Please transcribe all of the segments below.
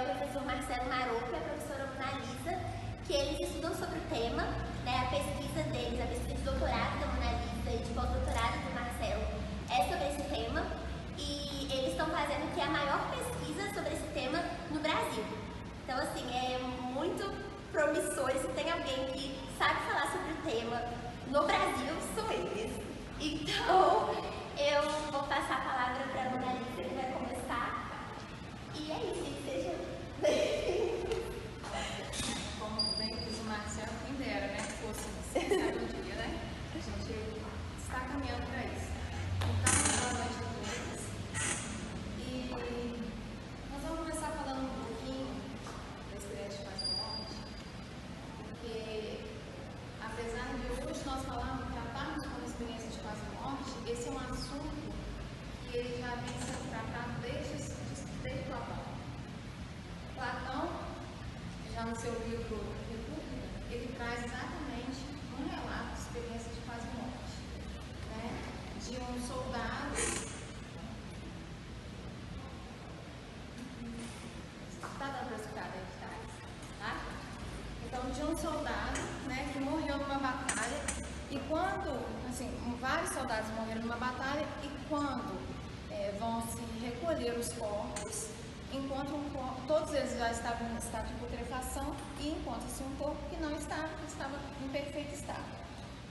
o professor Marcelo Maroco e a professora Mona Lisa, que eles estudam sobre o tema, né, a pesquisa deles, a pesquisa de doutorado da Mona Lisa e de pós-doutorado do Marcelo é sobre esse tema, e eles estão fazendo que é a maior pesquisa sobre esse tema no Brasil. Então, assim, é muito promissor. Se tem alguém que sabe falar sobre o tema no Brasil, são eles. Então, eu vou passar a palavra para a Mona Lisa, que vai começar. E é isso, que seja bem-vindo. Como bem diz o Marcelo, quem dera, né? Que fosse necessário um dia, né? A gente está caminhando para isso. Então, boa noite a todos. E nós vamos começar falando um pouquinho da experiência de quase-morte, porque apesar de hoje nós falarmos, tratarmos com a experiência de quase-morte, esse é um assunto que ele já vem sendo tratado desde Platão. Platão, já no seu livro República, ele traz exatamente um relato de experiência de quase-morte, né? De um soldado. Está dando para escutar aí de trás? Tá? Então, de um soldado, né, que morreu numa batalha, e quando, assim, vários soldados morreram numa batalha, e quando vão se recolher os corpos, encontram um corpo, todos eles já estavam em estado de putrefação, e encontra-se um corpo que não estava em perfeito estado.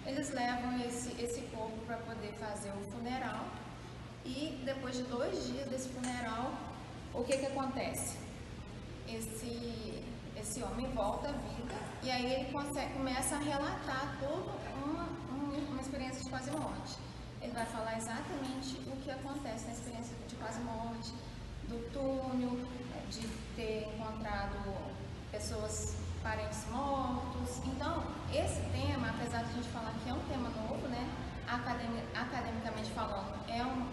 Eles levam esse corpo para poder fazer o funeral, e depois de 2 dias desse funeral, o que acontece? Esse homem volta à vida, e aí ele começa a relatar toda uma experiência de quase-morte. Ele vai falar exatamente o que acontece na experiência de quase-morte, do túnel, de ter encontrado pessoas, parentes mortos. Então, esse tema, apesar de a gente falar que é um tema novo, né, academicamente falando, é um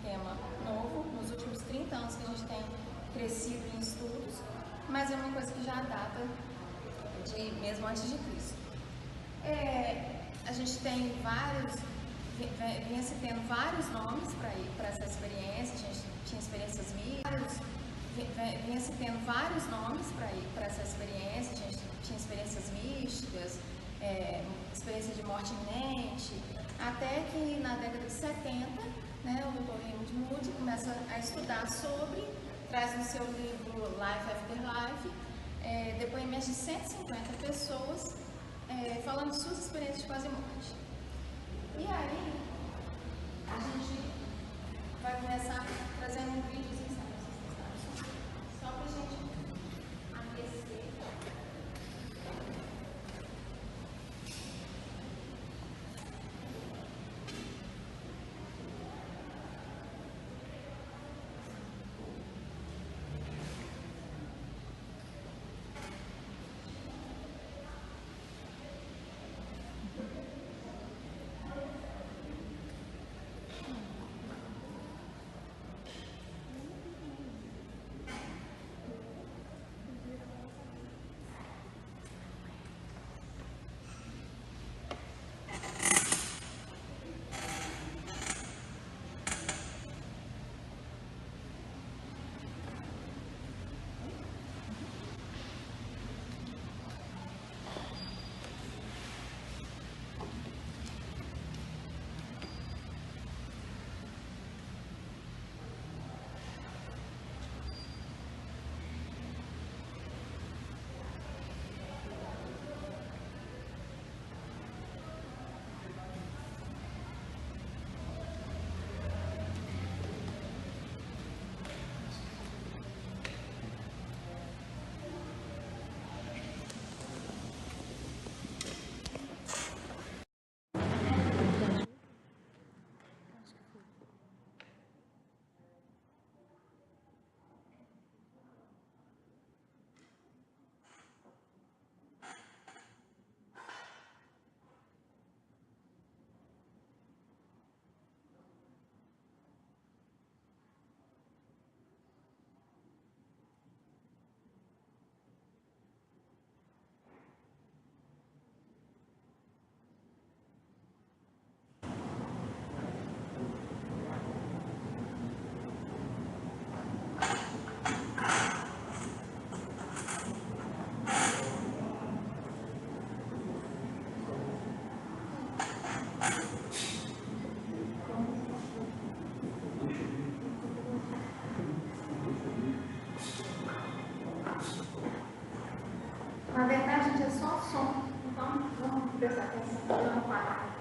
tema novo, nos últimos 30 anos que a gente tem crescido em estudos, mas é uma coisa que já data de mesmo antes de Cristo. A gente tem vinha se tendo vários nomes para essa experiência. A gente tinha experiências místicas, vinha se tendo vários nomes para essa experiência. A gente tinha experiências místicas, experiência de morte iminente, até que na década de 70, né, o Dr. Raymond Moody começa a estudar sobre, traz no seu livro Life After Life, depoimentos de 150 pessoas falando de suas experiências de quase-morte. E aí, a gente vai começar trazendo um vídeo só pra gente aquecer. Na verdade, gente, é só som. Então, vamos prestar atenção para não parar.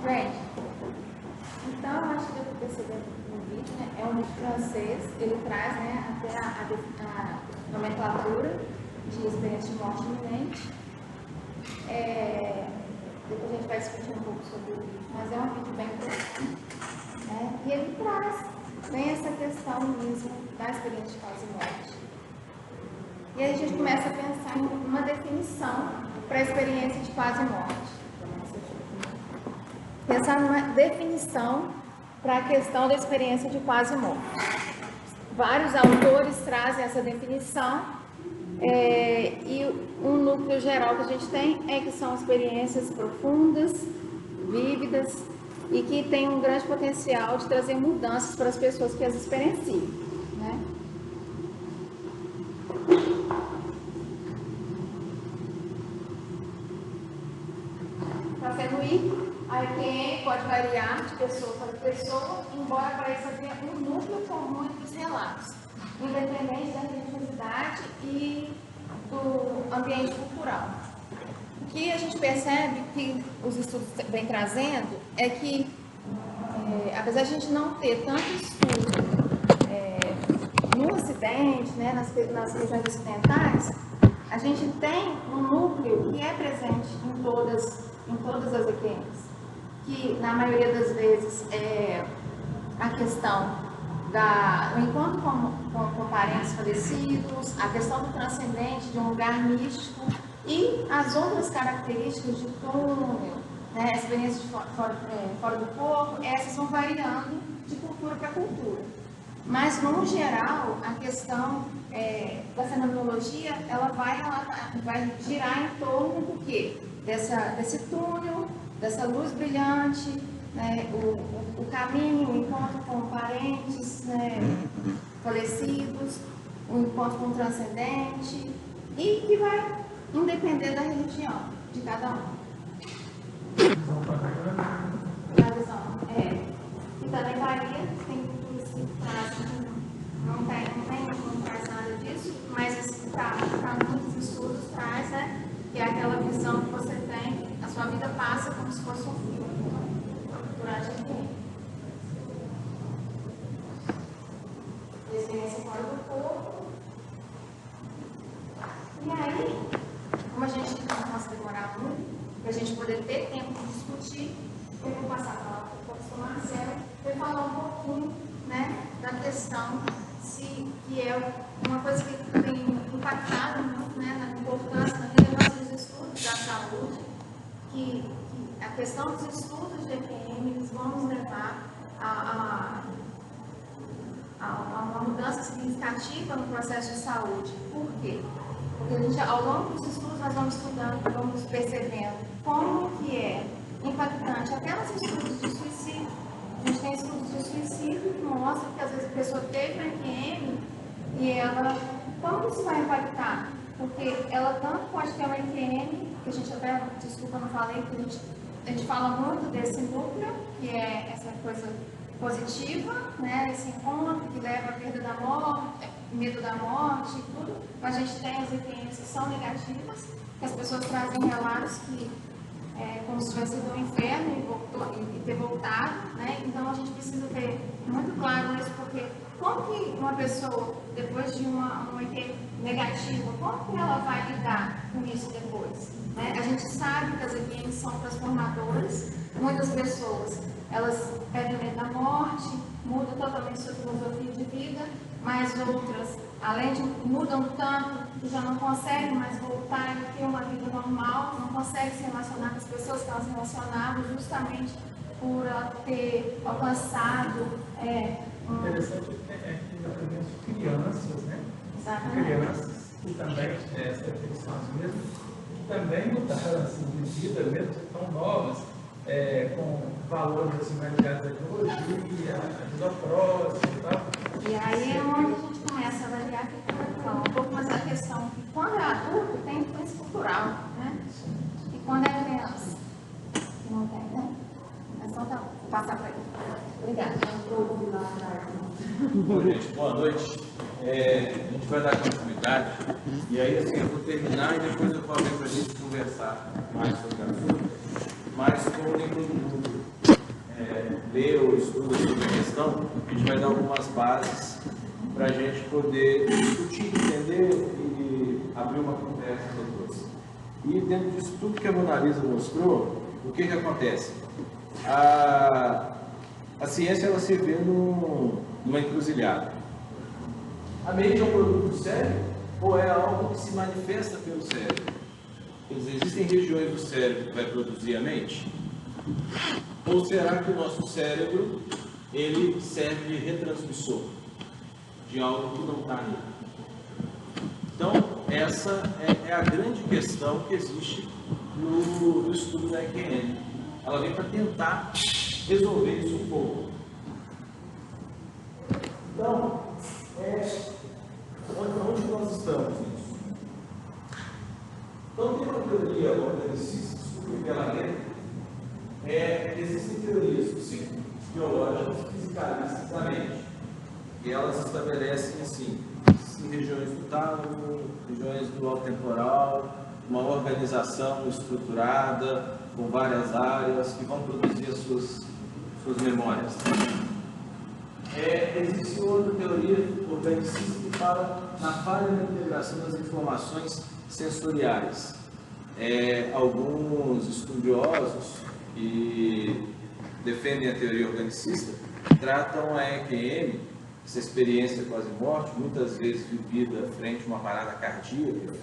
Bem, então eu acho que eu percebi no vídeo, né? É um livro francês, ele traz, né, até a nomenclatura de experiência de morte iminente. Depois a gente vai discutir um pouco sobre o vídeo, mas é um vídeo bem profundo, né? E ele traz bem essa questão mesmo da experiência de quase morte. E aí a gente começa a pensar em uma definição para a experiência de quase morte. Pensar numa definição para a questão da experiência de quase morte. Vários autores trazem essa definição e um núcleo geral que a gente tem é que são experiências profundas, vívidas e que têm um grande potencial de trazer mudanças para as pessoas que as experienciam, né? Para Fenwick, a EQM pode variar de pessoa para pessoa, embora pareça ter um núcleo comum entre os relatos, independente da religiosidade e do ambiente cultural. O que a gente percebe que os estudos vêm trazendo é que, apesar de a gente não ter tanto estudo no Ocidente, né, nas regiões ocidentais, a gente tem um núcleo que é presente em todas as EQMs, que na maioria das vezes é a questão do encontro com parentes falecidos, a questão do transcendente, de um lugar místico e as outras características de túnel, né, experiências de fora do corpo, essas vão variando de cultura para cultura. Mas, no geral, a questão da fenomenologia, ela vai girar em torno do quê? Desse túnel, dessa luz brilhante, né, o caminho, o encontro com parentes, né, falecidos, o encontro com o transcendente, e que vai independer da religião de cada um. A visão e também varia, tem culturas que não traz nada disso, mas para muitos estudos traz, né, que é aquela visão que você tem, a sua vida passa como se fosse um filme durante o tempo. Experiência fora do corpo. E aí, como a gente não posso demorar muito, para a gente poder ter tempo de discutir, eu vou passar a palavra para o professor Marcelo, para ele falar um pouquinho, né, da questão que é uma coisa que tem impactado muito, né, na importância, na relevância dos estudos da saúde, que a questão dos estudos de EQM eles vão nos levar a uma mudança significativa no processo de saúde. Por quê? Porque a gente, ao longo dos estudos nós vamos estudando, vamos percebendo como que é impactante até nos estudos de suicídio. A gente tem estudos de suicídio que mostram que às vezes a pessoa teve EQM e ela, como isso vai impactar? Porque ela tanto pode ter uma EQM, que a gente até, desculpa, não falei, que a gente fala muito desse núcleo, que é essa coisa positiva, né, esse encontro que leva à perda da morte, medo da morte e tudo, mas a gente tem as EQMs que são negativas, que as pessoas trazem relatos que como se tivesse ido ao inferno e ter voltado, né? Então a gente precisa ter muito claro isso, porque como que uma pessoa, depois de uma EQM negativa, como que ela vai lidar com isso depois? Né? A gente sabe que as EQMs são transformadoras, muitas pessoas, elas perdem medo da morte, mudam totalmente sua filosofia de vida, mas outras, além de mudam tanto, que já não conseguem mais voltar e ter uma vida normal, não conseguem se relacionar com as pessoas que elas se relacionavam, justamente por ela ter alcançado. Interessante é que crianças, né? Exatamente. Crianças que também, são as mesmas, que também mudaram assim, de vida, mesmo que tão novas, com valores assim, mais ligados à ideologia, à vida próxima e tal. E aí é onde a gente começa a avaliar um pouco mais a questão que quando é adulto tem influência cultural, né? E quando é criança, que não tem, né? Então tá, vou passar para ele. Obrigada. Gente, boa noite. A gente vai dar continuidade e aí assim, eu vou terminar e depois eu vou abrir para a gente conversar mais sobre o assunto, mas como nem todo mundo lê ou estuda sobre a questão, a gente vai dar algumas bases para a gente poder discutir, entender e abrir uma conversa depois. E dentro disso tudo que a Mona Lisa mostrou, o que acontece? A ciência ela se vê numa encruzilhada. A mente é um produto do cérebro ou é algo que se manifesta pelo cérebro? Quer dizer, existem regiões do cérebro que vai produzir a mente? Ou será que o nosso cérebro ele serve de retransmissor de algo que não está nele? Então, essa é a grande questão que existe no estudo da EQM. Ela vem para tentar resolver isso um pouco. Então, onde nós estamos nisso? Então, tem uma teoria organicista, super pela letra, existem teorias biológicas, fisicalistas da mente, e elas estabelecem assim, em regiões do tálamo, regiões do alto temporal, uma organização estruturada, com várias áreas que vão produzir as suas memórias. Existe outra teoria organicista que fala na falha na integração das informações sensoriais. Alguns estudiosos que defendem a teoria organicista tratam a EQM, essa experiência quase-morte, muitas vezes vivida frente a uma parada cardíaca,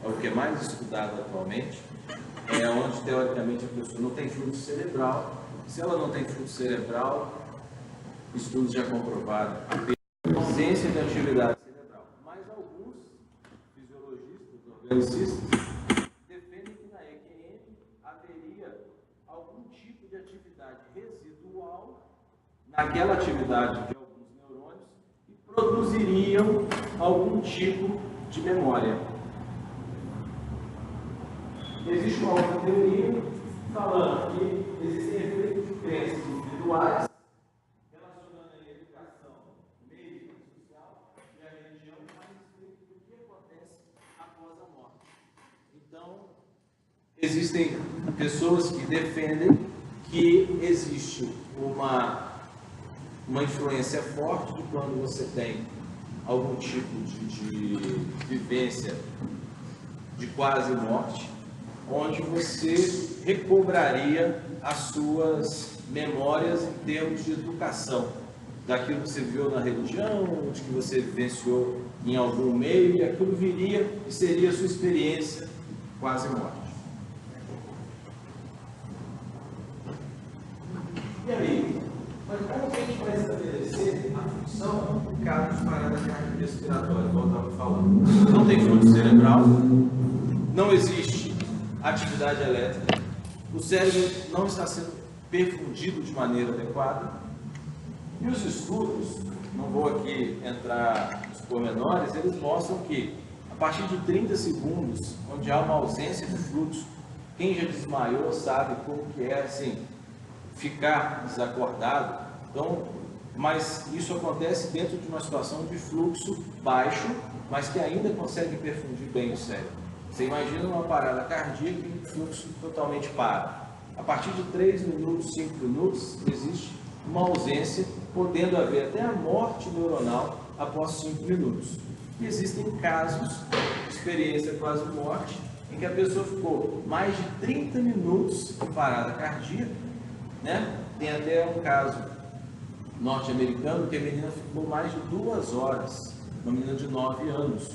é o que é mais estudado atualmente, onde teoricamente a pessoa não tem fluxo cerebral. Se ela não tem fluxo cerebral, estudos já comprovaram a ausência de atividade cerebral. Mas alguns fisiologistas, organicistas, defendem que na EQM haveria algum tipo de atividade residual naquela atividade de alguns neurônios que produziriam algum tipo de memória. Existe uma outra teoria falando que existem efeitos de crenças individuais relacionando a educação, meio social e a religião a respeito do que acontece após a morte. Então, existem pessoas que defendem que existe uma influência forte de quando você tem algum tipo de vivência de quase morte, onde você recobraria as suas memórias em termos de educação, daquilo que você viu na religião, de que você vivenciou em algum meio, e aquilo viria e seria a sua experiência quase morte. E aí, mas como que a gente vai estabelecer a função do caso de parada cardiorrespiratória, igual eu estava falando? Não tem fluxo cerebral, não existe atividade elétrica, o cérebro não está sendo perfundido de maneira adequada, e os estudos, não vou aqui entrar nos pormenores, eles mostram que a partir de 30 segundos, onde há uma ausência de fluxo, quem já desmaiou sabe como que é assim, ficar desacordado. Então, mas isso acontece dentro de uma situação de fluxo baixo, mas que ainda consegue perfundir bem o cérebro. Você imagina uma parada cardíaca e um fluxo totalmente para. A partir de 3 minutos, 5 minutos, existe uma ausência, podendo haver até a morte neuronal após 5 minutos. E existem casos de experiência quase morte, em que a pessoa ficou mais de 30 minutos em parada cardíaca, né? Tem até um caso norte-americano que a menina ficou mais de 2 horas, uma menina de 9 anos.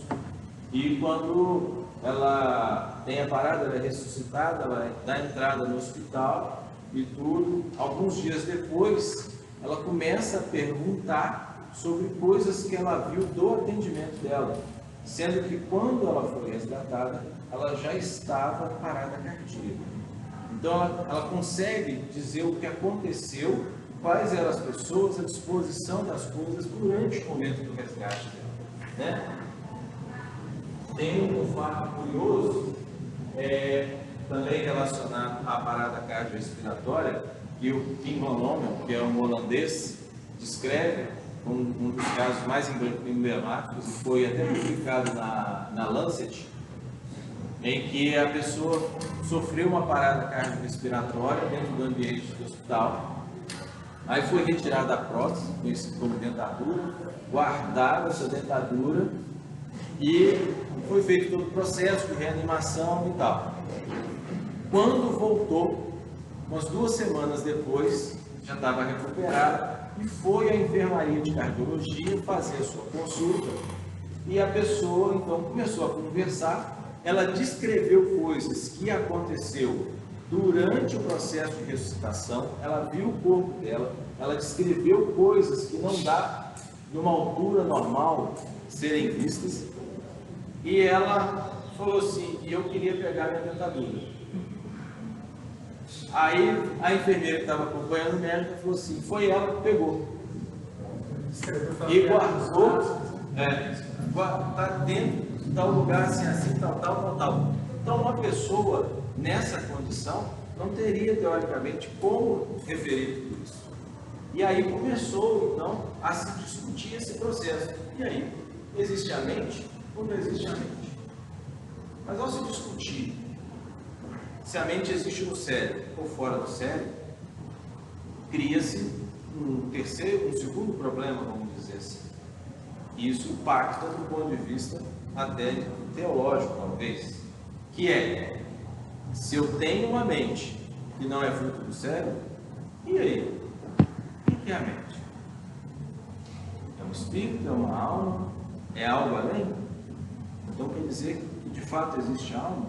E quando ela tem a parada, ela é ressuscitada, ela dá entrada no hospital e tudo. Alguns dias depois, ela começa a perguntar sobre coisas que ela viu do atendimento dela, sendo que quando ela foi resgatada, ela já estava parada cardíaca. Então, ela consegue dizer o que aconteceu, quais eram as pessoas, a disposição das coisas durante o momento do resgate dela, né? Tem um fato curioso, também relacionado à parada cardiorrespiratória, que o Tim Van Lommel, que é um holandês, descreve um dos casos mais emblemáticos, e foi até publicado na Lancet, em que a pessoa sofreu uma parada cardiorrespiratória dentro do ambiente do hospital, Aí foi retirada a prótese, conhecido como dentadura, guardada essa dentadura e foi feito todo o processo de reanimação e tal. Quando voltou, umas 2 semanas depois, já estava recuperada e foi à enfermaria de cardiologia fazer a sua consulta e a pessoa então começou a conversar. Ela descreveu coisas que aconteceu durante o processo de ressuscitação, ela viu o corpo dela, ela descreveu coisas que não dá numa altura normal serem vistas e ela falou assim, eu queria pegar minha dentadura. Aí a enfermeira que estava acompanhando o médico falou assim, foi ela que pegou e guardou, está dentro de tal lugar assim, tal. Então uma pessoa nessa condição não teria teoricamente como referir tudo isso. E aí começou então a se discutir esse processo. E aí, existe a mente ou não existe a mente? Mas ao se discutir se a mente existe no cérebro ou fora do cérebro, cria-se um segundo problema, vamos dizer assim. E isso impacta do ponto de vista até teológico, talvez, que é, se eu tenho uma mente que não é fruto do cérebro, e aí? O que é a mente? É um espírito, é uma alma, é algo além? Então quer dizer que de fato existe alma?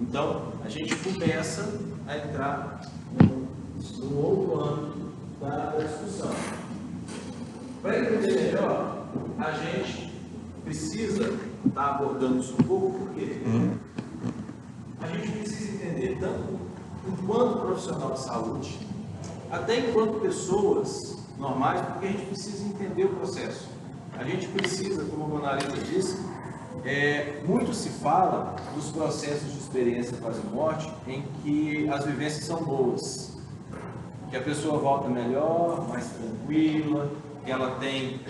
Então a gente começa a entrar num outro âmbito da discussão. Para entender melhor, a gente precisa estar abordando isso um pouco, porque a gente precisa entender, tanto enquanto profissional de saúde, até enquanto pessoas normais, porque a gente precisa entender o processo. A gente precisa, como a Mona Lisa disse, muito se fala dos processos de experiência quase-morte em que as vivências são boas, que a pessoa volta melhor, mais tranquila, que ela tem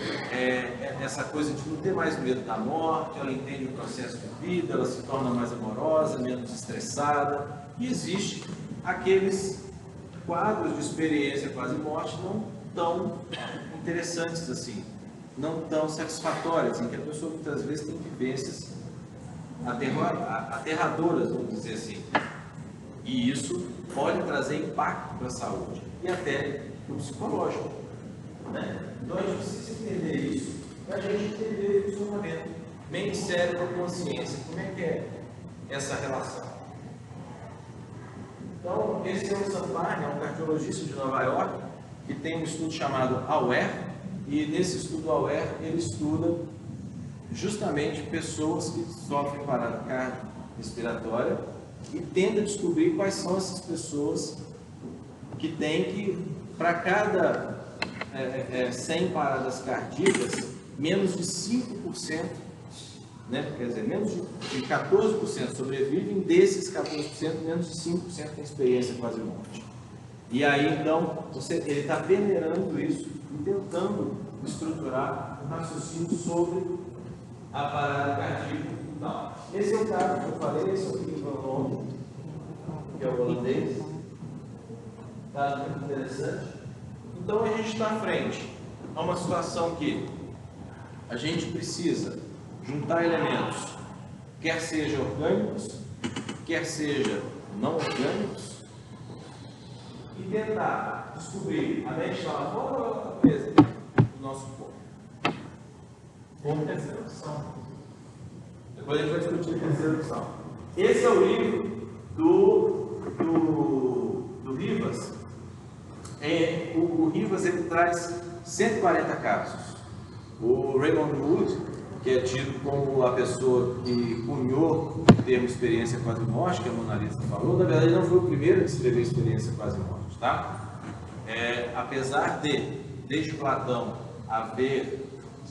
essa coisa de não ter mais medo da morte, ela entende o processo de vida, ela se torna mais amorosa, menos estressada. E existe aqueles quadros de experiência quase-morte não tão interessantes assim, não tão satisfatórias, em que a pessoa muitas vezes tem vivências aterradoras, vamos dizer assim. E isso pode trazer impacto para a saúde e até para o psicológico, né? Então a gente precisa entender isso para a gente entender o funcionamento mente, cérebro, consciência, como é que é essa relação. Então, esse é o Sam Parr, um cardiologista de Nova York, que tem um estudo chamado AWARE, e nesse estudo AWARE ele estuda justamente pessoas que sofrem parada cardiorrespiratória e tenta descobrir quais são essas pessoas que têm que, para cada 100 paradas cardíacas, menos de 5%, né? Quer dizer, menos de 14% sobrevivem, desses 14%, menos de 5% têm experiência quase-morte. E aí, então, ele está peneirando isso e tentando estruturar um raciocínio sobre a parada cardíaca e tal. Esse é o caso que eu falei, esse é o Philip Van Loon, que é o holandês. Caso muito interessante. Então, a gente está à frente a uma situação que a gente precisa juntar elementos, quer sejam orgânicos, quer sejam não orgânicos, e tentar descobrir a mente lá fora ou a cabeça do nosso corpo. Como terceira opção. Depois a gente vai discutir a terceira opção. Esse é o livro do Rivas. O Rivas ele traz 140 casos. O Raymond Wood, que é tido como a pessoa que cunhou o termo experiência quase-morte, que a Mona Lisa falou, na verdade não foi o primeiro a descrever experiência quase-morte, tá? Apesar de, desde Platão, haver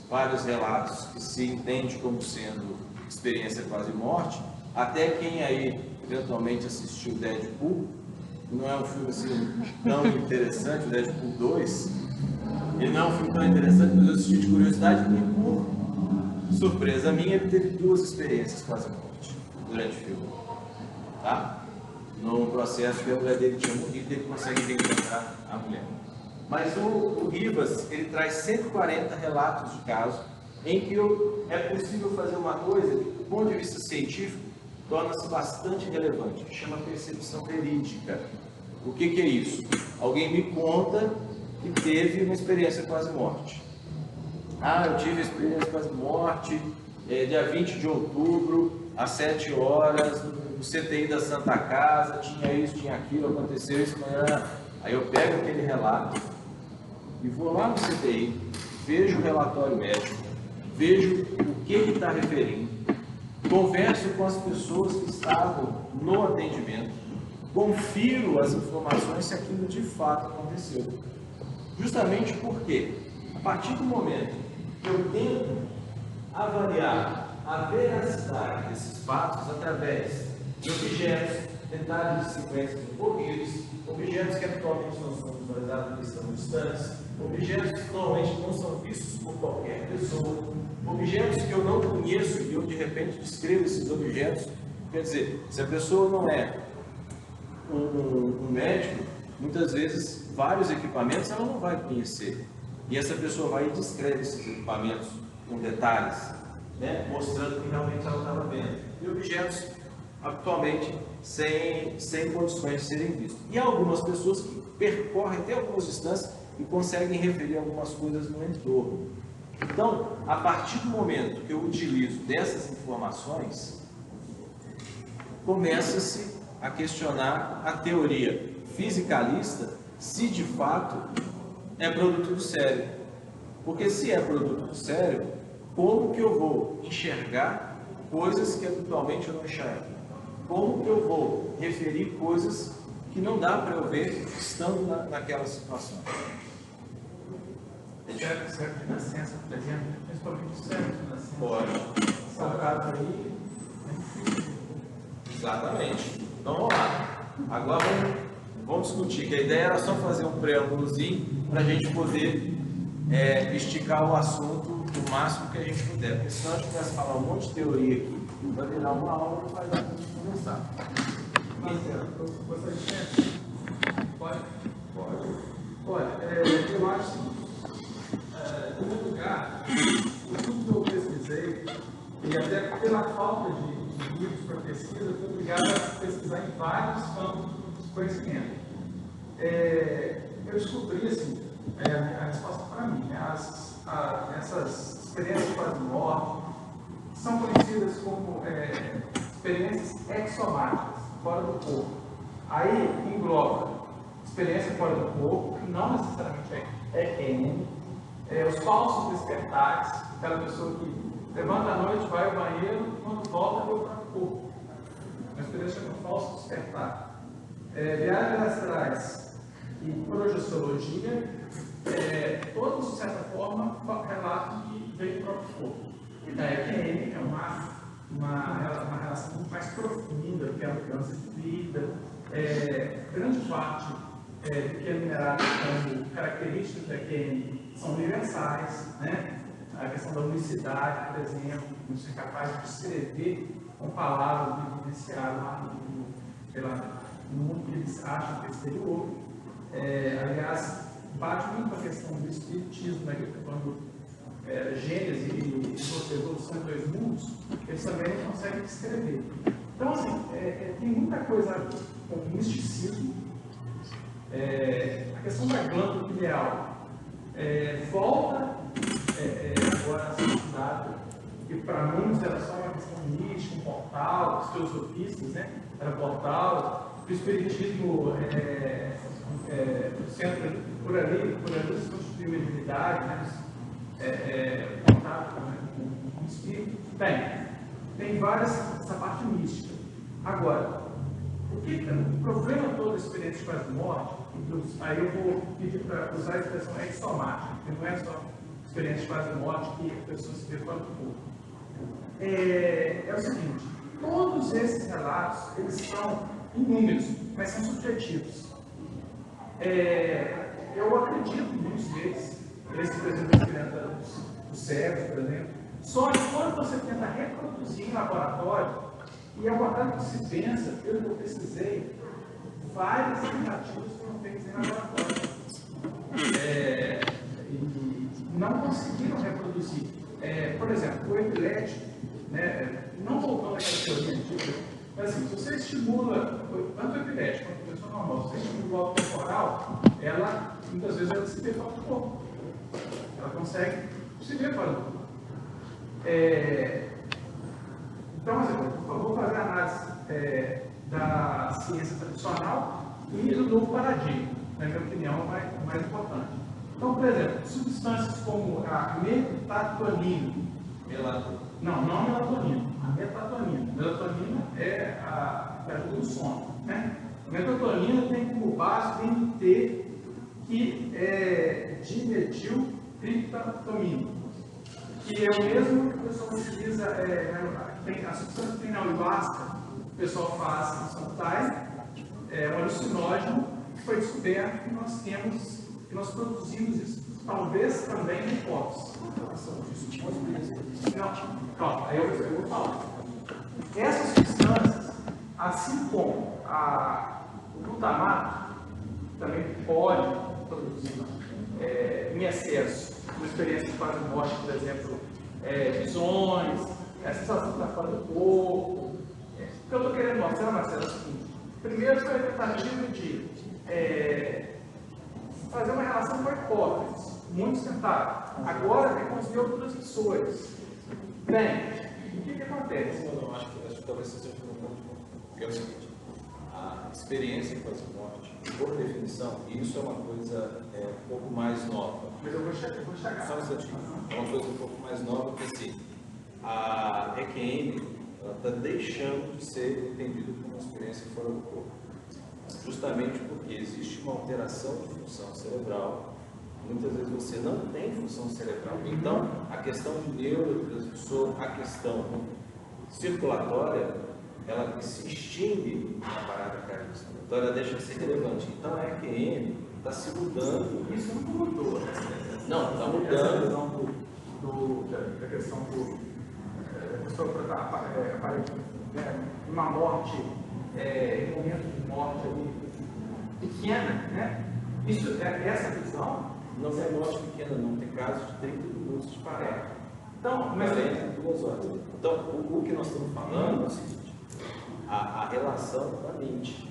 vários relatos que se entende como sendo experiência quase-morte, até quem aí eventualmente assistiu Deadpool, não é um filme assim tão interessante, o Deadpool 2, ele não é um filme tão interessante, mas eu assisti de curiosidade e por surpresa minha, ele teve 2 experiências quase-morte durante o filme, tá? No processo que a mulher dele tinha morrido, ele consegue reencontrar a mulher. Mas o Rivas, ele traz 140 relatos de casos em que é possível fazer uma coisa que, do ponto de vista científico, torna-se bastante relevante, que chama percepção verídica. O que é isso? Alguém me conta que teve uma experiência quase-morte. Eu tive a experiência quase-morte, dia 20 de outubro, às 7 horas, no CTI da Santa Casa, tinha isso, tinha aquilo, aconteceu isso, aí eu pego aquele relato e vou lá no CTI, vejo o relatório médico, vejo o que está referindo, converso com as pessoas que estavam no atendimento, confiro as informações se aquilo de fato aconteceu. Justamente porque, a partir do momento que eu tento avaliar a veracidade desses fatos através de objetos, detalhes de sequências ocorridos, objetos que atualmente não são visualizados porque estão distantes, objetos que normalmente não são vistos por qualquer pessoa, objetos que eu não conheço e eu de repente descrevo esses objetos. Quer dizer, se a pessoa não é um médico, muitas vezes vários equipamentos ela não vai conhecer. E essa pessoa vai e descreve esses equipamentos com detalhes, né, mostrando que realmente ela estava vendo. E objetos atualmente sem condições de serem vistos. E há algumas pessoas que percorrem até algumas distâncias e conseguem referir algumas coisas no entorno. Então, a partir do momento que eu utilizo dessas informações, começa-se a questionar a teoria fisicalista se de fato é produto do cérebro. Porque se é produto do cérebro, como que eu vou enxergar coisas que habitualmente eu não enxergo? Como que eu vou referir coisas que não dá para eu ver estando naquela situação? Cérebro de nascença, por exemplo, principalmente o cérebro de nascença. Pode. Salgado aí. Exatamente. Então vamos lá. Agora vamos discutir, que a ideia era só fazer um preâmbulozinho para a gente poder esticar o assunto o máximo que a gente puder. Porque senão a gente começa a falar um monte de teoria aqui, vai virar uma aula e não vai dar para a gente conversar. Marcelo, gostaria de Pode? Pode. Olha, eu acho que, em primeiro lugar, tudo que eu pesquisei, e até pela falta de livros para pesquisa, eu fui obrigado a pesquisar em vários campos de conhecimento. Eu descobri, assim, a resposta para mim, né? Essas experiências de quase-morte são conhecidas como experiências exsomáticas, fora do corpo. Aí engloba experiência fora do corpo, que não necessariamente é EQM, os falsos despertares, aquela pessoa que levanta à noite, vai ao banheiro, quando volta, vê o próprio corpo. Uma experiência chama falso despertar. Viagens astrais e projeciologia, todos, de certa forma, relatam que veio o próprio corpo. E da EQM é uma relação muito mais profunda, que é a mudança de vida. Grande parte do que é minerado como características da EQM são universais, né? A questão da unicidade, por exemplo, não ser capaz de descrever com palavras vivenciadas lá no mundo que eles acham que é exterior. Aliás, bate muito com a questão do espiritismo, né? Que quando Gênesis e evolução em dois mundos, eles também não conseguem descrever. Então, assim, tem muita coisa com o misticismo. A questão da glândula pineal volta agora a ser estudada, que para muitos era só uma questão mística, um portal, os filosofistas, né? Era portal, o espiritismo, sempre por ali se constituiu mediunidade, né? Contato com o espírito. Tem várias, essa parte mística. Agora, o problema todo da experiência de quase-morte, aí eu vou pedir para usar a expressão exsomática, que não é só experiência de quase-morte que a pessoa se vê fora do corpo. É o seguinte, todos esses relatos, eles são inúmeros, mas são subjetivos. Eu acredito em muitos deles, esse, por exemplo, do cérebro, por exemplo, só que quando você tenta reproduzir em laboratório, e abordar o que se pensa, eu pesquisei, várias tentativas foram feitas em laboratório. e não conseguiram reproduzir. Por exemplo, o epilético, né, não voltando àquela teoria antiga, mas assim, se você estimula, tanto o epilético quanto a pessoa normal, se você estimula o alto temporal, ela, muitas vezes, ela se vê fora do corpo. Ela consegue se ver fora do corpo. Então, eu vou fazer a análise da ciência tradicional e do novo paradigma, na minha opinião, o mais importante. Então, por exemplo, substâncias como a metatonina. Não a melatonina, a metatonina. A melatonina é a que ajuda no sono. Né? A metatonina tem como base o DMT, que é dimetiltriptamina, que é o mesmo que o pessoal utiliza, a substância que tem na ayahuasca, o pessoal faz em Santai, um alucinógeno que foi descoberto que nós temos, que nós produzimos isso, talvez também em hipótese. Não, aí eu vou falar. Essas substâncias, assim como o glutamato, também pode produzir em excesso, uma experiência de quase morte, por exemplo, visões, a sensação de estar fora do corpo. O que eu estou querendo mostrar, Marcelo, é o seguinte: primeiro foi a tentativa de fazer uma relação com a hipótese. Muitos tentaram. Agora é construir outros sensores. Bem, o que acontece? Eu acho que talvez seja um ponto, porque é o seguinte: a experiência com a morte, por definição, isso é uma coisa um pouco mais nova. Mas eu vou chegar. Só um instantinho. É uma coisa um pouco mais nova, porque assim, a EQM está deixando de ser entendida como uma experiência fora do corpo. Justamente porque existe uma alteração de função cerebral. Muitas vezes você não tem função cerebral. Então, a questão de neurotransmissor, a questão circulatória, ela se extingue na parada cardíaca. Então, ela deixa de ser relevante. Então, a EQM está se mudando. Isso não mudou, né? Não, está mudando. Essa visão da questão da pessoa aparente, uma morte, um momento de morte ali, pequena, né? Essa visão. Não é morte pequena, não. Tem casos de 30 minutos de parada. Então, mas 2 horas. Então, o que nós estamos falando é o seguinte: a relação da mente.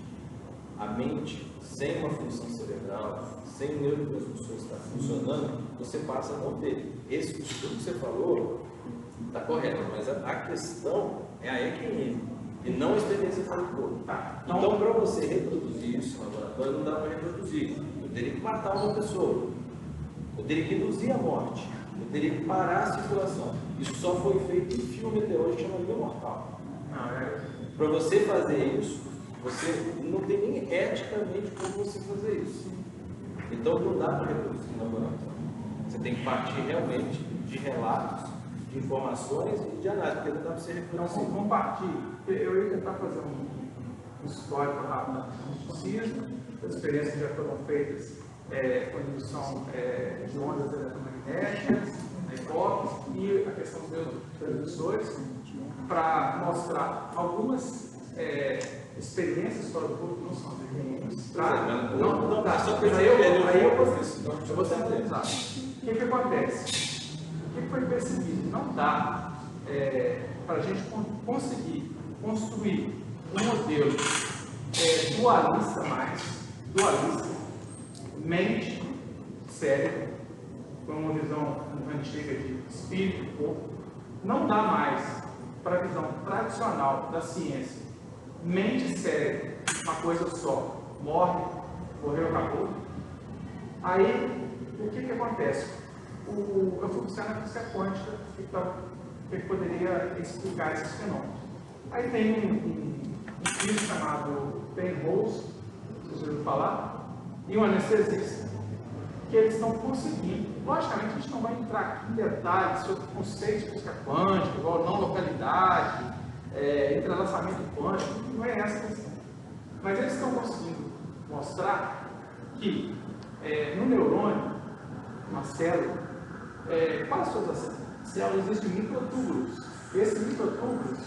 A mente, sem uma função cerebral, sem o neurotransmissor estar funcionando, você passa a não ter. Esse estudo que você falou está correto, mas a questão é a EQM, e não a experiência fora do corpo. Então, para você reproduzir isso no laboratório, não dá para reproduzir. Eu teria que matar uma pessoa. Eu teria que induzir a morte. Eu teria que parar a circulação. Isso só foi feito em filme até hoje, chama Vida Mortal. Para você fazer isso, você não tem nem eticamente como você fazer isso. Então não dá para reproduzir no laboratório. Você tem que partir realmente de relatos, de informações e de análise, porque não dá para você reproduzir. Então, compartilhe. Eu ia tentar fazer um histórico rápido das experiências que já foram feitas com indução de ondas eletromagnéticas, na hipótese, e a questão dos transmissores, para mostrar algumas experiências fora do corpo, não são referentes. Não dá, só que aí eu vou centralizar. O que acontece? O que foi percebido? Não dá para a gente conseguir construir um modelo dualista, mente, cérebro, com uma visão antiga de espírito e corpo. Não dá mais para a visão tradicional da ciência, mente e cérebro, uma coisa só, morreu, acabou. Aí, o que acontece? Eu fui buscar na física quântica que poderia explicar esses fenômenos. Aí tem um físico chamado Penrose, vocês ouviram falar, e um anestesista, que eles estão conseguindo. Logicamente, a gente não vai entrar aqui em detalhes sobre o conceito de física quântica, igual não localidade, entrelaçamento quântico, não é essa a questão. Mas eles estão conseguindo mostrar que no neurônio, uma célula, quase todas as células existem microtúbulos. Esses microtúbulos,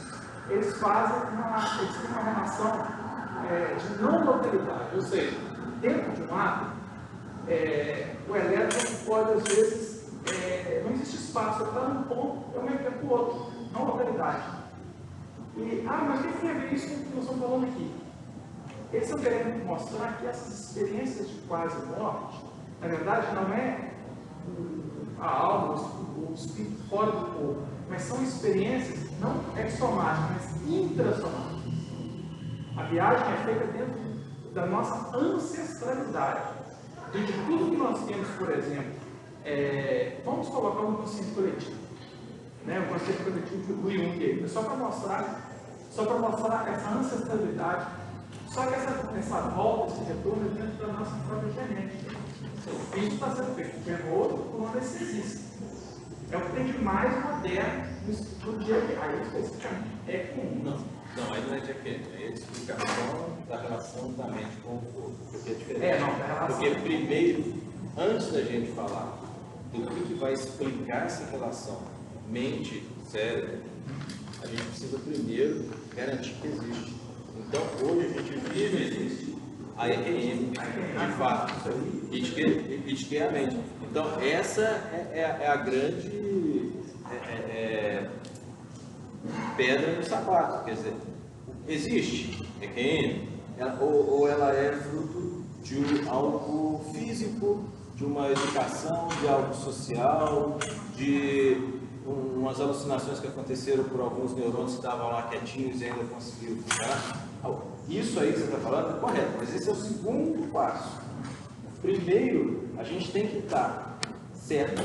eles têm uma relação de não localidade, ou seja, dentro de um átomo, o elétron pode, às vezes, não existe espaço, ele está num ponto, eu me para o outro, não localidade. E, mas o que tem a ver isso com o que nós estamos falando aqui? Eles estão querendo mostrar que essas experiências de quase morte, na verdade, não é a alma, o espírito fora do corpo, mas são experiências não exsomáticas, mas intrasomáticas. A viagem é feita dentro da nossa ancestralidade. De tudo que nós temos, por exemplo, vamos colocar um consciente coletivo, né? O consciente coletivo do Jung, só para mostrar essa ancestralidade, só que essa volta, esse retorno é dentro da nossa própria genética. Isso está sendo feito de outro por onde isso existe. É o que tem de mais moderno no dia a dia. Aí, especificamente, é comum. Não, aí não é de aqui. É a explicação da relação da mente com o corpo. Porque é diferente. Porque primeiro, antes da gente falar do que vai explicar essa relação mente-cérebro, a gente precisa primeiro garantir que existe. Então, hoje a gente vive a EQM, de fato, e é a mente. Então, essa é a grande pedra no sapato, quer dizer, existe EQM, ou ela é fruto de algo físico, de uma educação, de algo social, de umas alucinações que aconteceram por alguns neurônios que estavam lá quietinhos e ainda conseguiram ficar. Isso aí que você está falando é correto, mas esse é o segundo passo. Primeiro, a gente tem que estar certo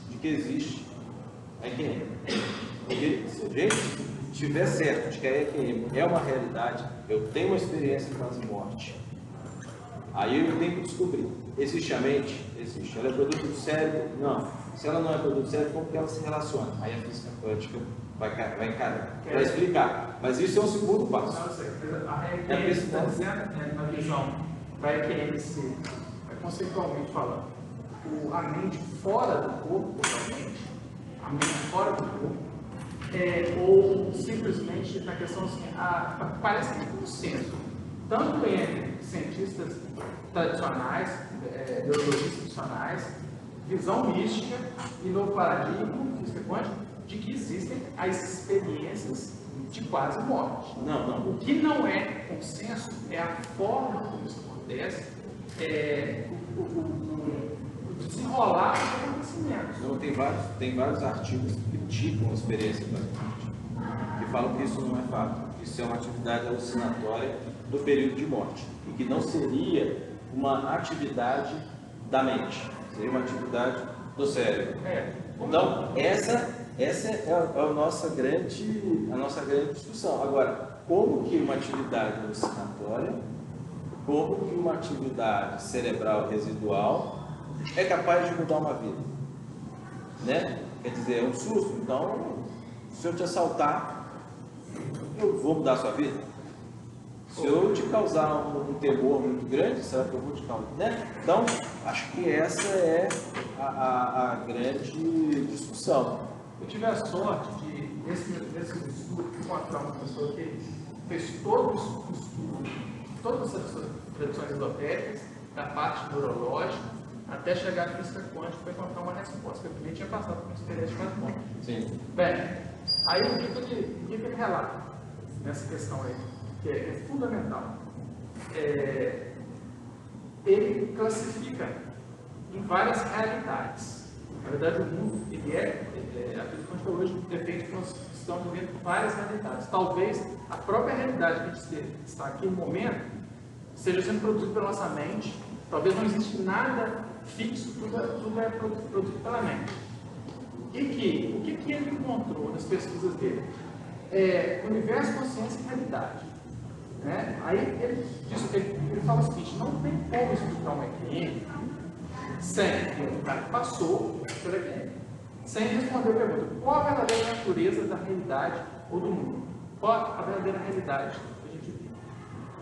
de que existe a EQM. Porque se a gente estiver certo de que a EQM é uma realidade, eu tenho uma experiência de quase morte, aí eu tenho que descobrir, existe a mente? Existe. Ela é produto do cérebro? Não. Se ela não é produto do cérebro, como que ela se relaciona? Aí a física quântica vai explicar. Mas isso é um segundo passo. A EQM está dizendo, na visão da EQM ser, conceitualmente falando, a mente fora do corpo, a mente fora do corpo, ou simplesmente na questão assim, parece que é consenso, tanto entre cientistas tradicionais, neurologistas tradicionais, visão mística e novo paradigma, física quântica, de que existem as experiências de quase morte. Não. O que não é consenso é a forma como isso acontece, o desenrolar dos acontecimentos. Não, tem vários artigos que criticam a experiência quase morte, que falam que isso não é fato, isso é uma atividade alucinatória do período de morte, e que não seria uma atividade da mente, seria uma atividade do cérebro. Então, essa é a nossa grande discussão. Agora, como que uma atividade alucinatória, como que uma atividade cerebral residual é capaz de mudar uma vida? Né? Quer dizer, é um susto. Então, se eu te assaltar, eu vou mudar a sua vida? Se eu te causar um temor muito grande, será que eu vou te causar? Né? Então, acho que essa é a grande discussão. Eu tive a sorte de, nesse estudo, encontrar uma pessoa que fez todo o estudo, todas essas tradições esotéricas, da parte neurológica, até chegar à física quântica para encontrar uma resposta, porque eu também tinha passado por uma experiência de quase morte. Sim. Bem, aí o que ele relata nessa questão aí, que é fundamental? Ele classifica em várias realidades. Na verdade, o mundo, a física quântica hoje defende que nós estamos vivendo várias realidades. Talvez a própria realidade que a gente está aqui no momento seja sendo produzida pela nossa mente. Talvez não exista nada fixo, tudo é produzido pela mente. E o que ele encontrou nas pesquisas dele? Universo, consciência e realidade. Né? Aí ele fala o seguinte: não tem como explicar uma EQM sem o cara que passou pela EQM, sem responder a pergunta: qual a verdadeira natureza da realidade ou do mundo? Qual a verdadeira realidade que a gente vive?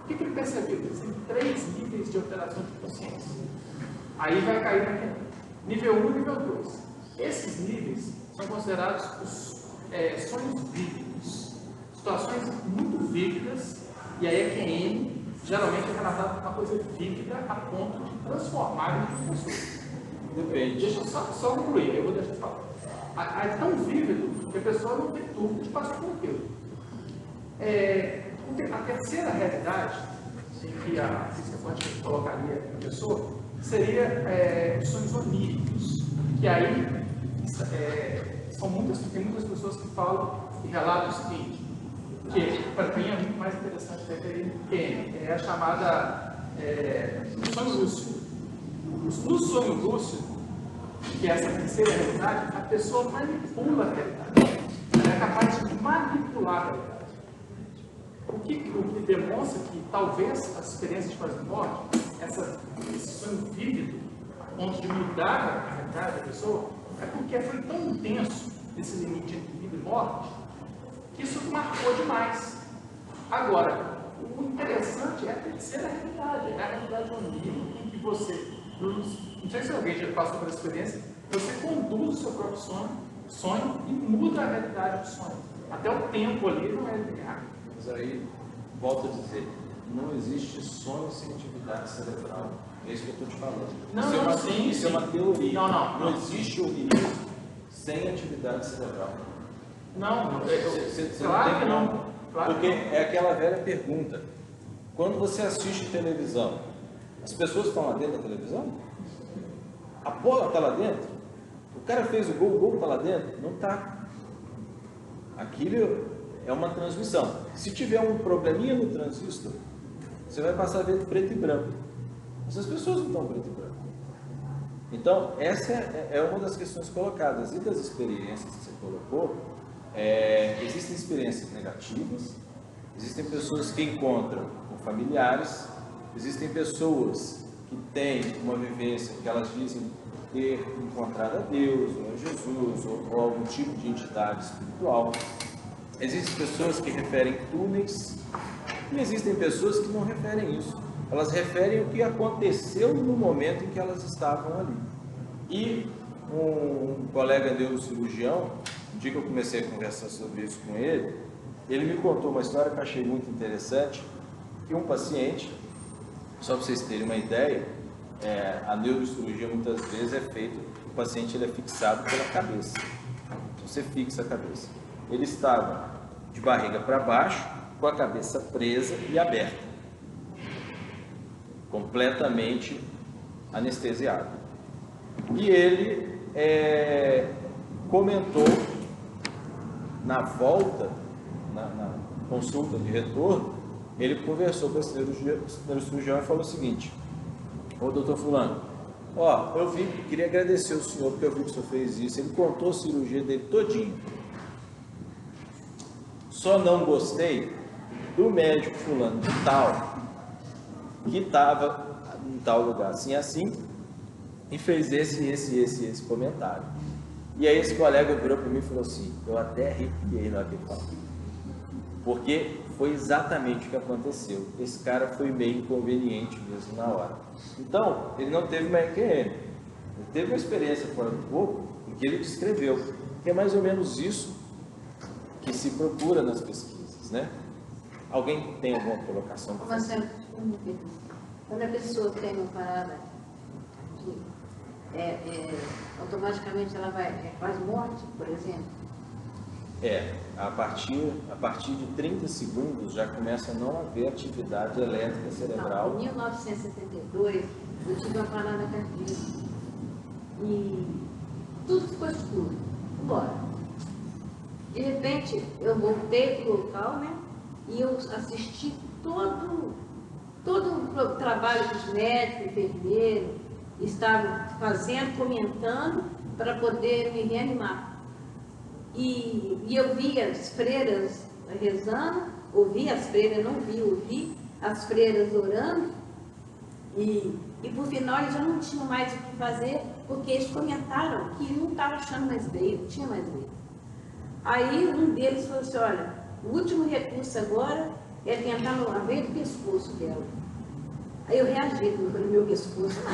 O que ele percebeu? Existem 3 níveis de alteração de consciência. Aí vai cair naquele nível 1 e nível 2. Esses níveis são considerados os sonhos vívidos, situações muito vívidas, e a EQM geralmente é relatado uma coisa vívida a ponto de transformar em uma pessoa. Depende. Deixa eu só concluir, eu vou deixar de falar. É tão vívido que a pessoa não tem dúvida de passar por aquilo. A terceira realidade em que a física quântica colocaria a pessoa seria os sonhos oníricos, que aí tem muitas pessoas que falam e relatam o seguinte, que para mim é muito mais interessante que é a chamada sonho lúcido. No sonho lúcido, que é essa terceira realidade, a pessoa manipula a realidade. Ela é capaz de manipular a realidade. O que demonstra que talvez as experiências de quase-morte, esse sonho vívido, a ponto de mudar a realidade da pessoa, é porque foi tão intenso esse limite entre vida e morte, que isso marcou demais. Agora, o interessante é a terceira realidade, é a realidade onírica em que você, não sei se alguém já passou por essa experiência, você conduz o seu próprio sonho e muda a realidade do sonho. Até o tempo ali não é linear. Mas aí, volto a dizer, não existe sonho sem atividade cerebral. É isso que eu estou te falando. Isso é uma teoria. Não existe onírico sem atividade cerebral. Claro que não. Porque é aquela velha pergunta. Quando você assiste televisão, as pessoas estão lá dentro da televisão? A bola está lá dentro? O cara fez o gol está lá dentro? Não está. Aquilo é uma transmissão. Se tiver um probleminha no transistor, você vai passar a ver preto e branco. Essas pessoas não estão preto e branco. Então, essa é uma das questões colocadas. E das experiências que você colocou, existem experiências negativas, existem pessoas que encontram com familiares, existem pessoas que têm uma vivência que elas dizem ter encontrado a Deus, ou a Jesus, ou algum tipo de entidade espiritual. Existem pessoas que referem túneis, e existem pessoas que não referem isso. Elas referem o que aconteceu no momento em que elas estavam ali. E um colega neurocirurgião, no dia que eu comecei a conversar sobre isso com ele, ele me contou uma história que eu achei muito interessante, que um paciente, só para vocês terem uma ideia, a neurocirurgia muitas vezes é feita, o paciente ele é fixado pela cabeça. Você fixa a cabeça. Ele estava de barriga para baixo, com a cabeça presa e aberta, completamente anestesiado. E ele comentou na volta, na consulta de retorno, ele conversou com esse neurocirurgião e falou o seguinte: ô doutor fulano, eu queria agradecer o senhor porque eu vi que o senhor fez isso. Ele contou a cirurgia dele todinho. Só não gostei do médico fulano de tal, que estava em tal lugar assim, e fez esse comentário. E aí esse colega virou para mim e falou assim, eu até arrepiei na hora que ele falou, porque foi exatamente o que aconteceu. Esse cara foi meio inconveniente mesmo na hora. Então, ele não teve uma EQM, ele teve uma experiência fora do corpo, em que ele descreveu, que é mais ou menos isso que se procura nas pesquisas, né? Alguém tem alguma colocação para fazer? Quando a pessoa tem uma parada automaticamente ela vai quase morte, por exemplo? A partir de 30 segundos já começa a não haver atividade elétrica cerebral. Em 1972, eu tive uma parada cardíaca e tudo ficou escuro, embora. De repente, eu voltei para o local, né? E eu assisti todo o trabalho que os médicos, enfermeiros estavam fazendo, comentando, para poder me reanimar. E eu vi as freiras rezando, ouvi as freiras, não vi, ouvi as freiras orando, e por final eles já não tinham mais o que fazer, porque eles comentaram que não estava achando mais veio, não tinha mais veio. Aí um deles falou assim, olha, o último recurso agora é tentar a veia do pescoço dela. Aí eu reagi, não foi no meu pescoço, não.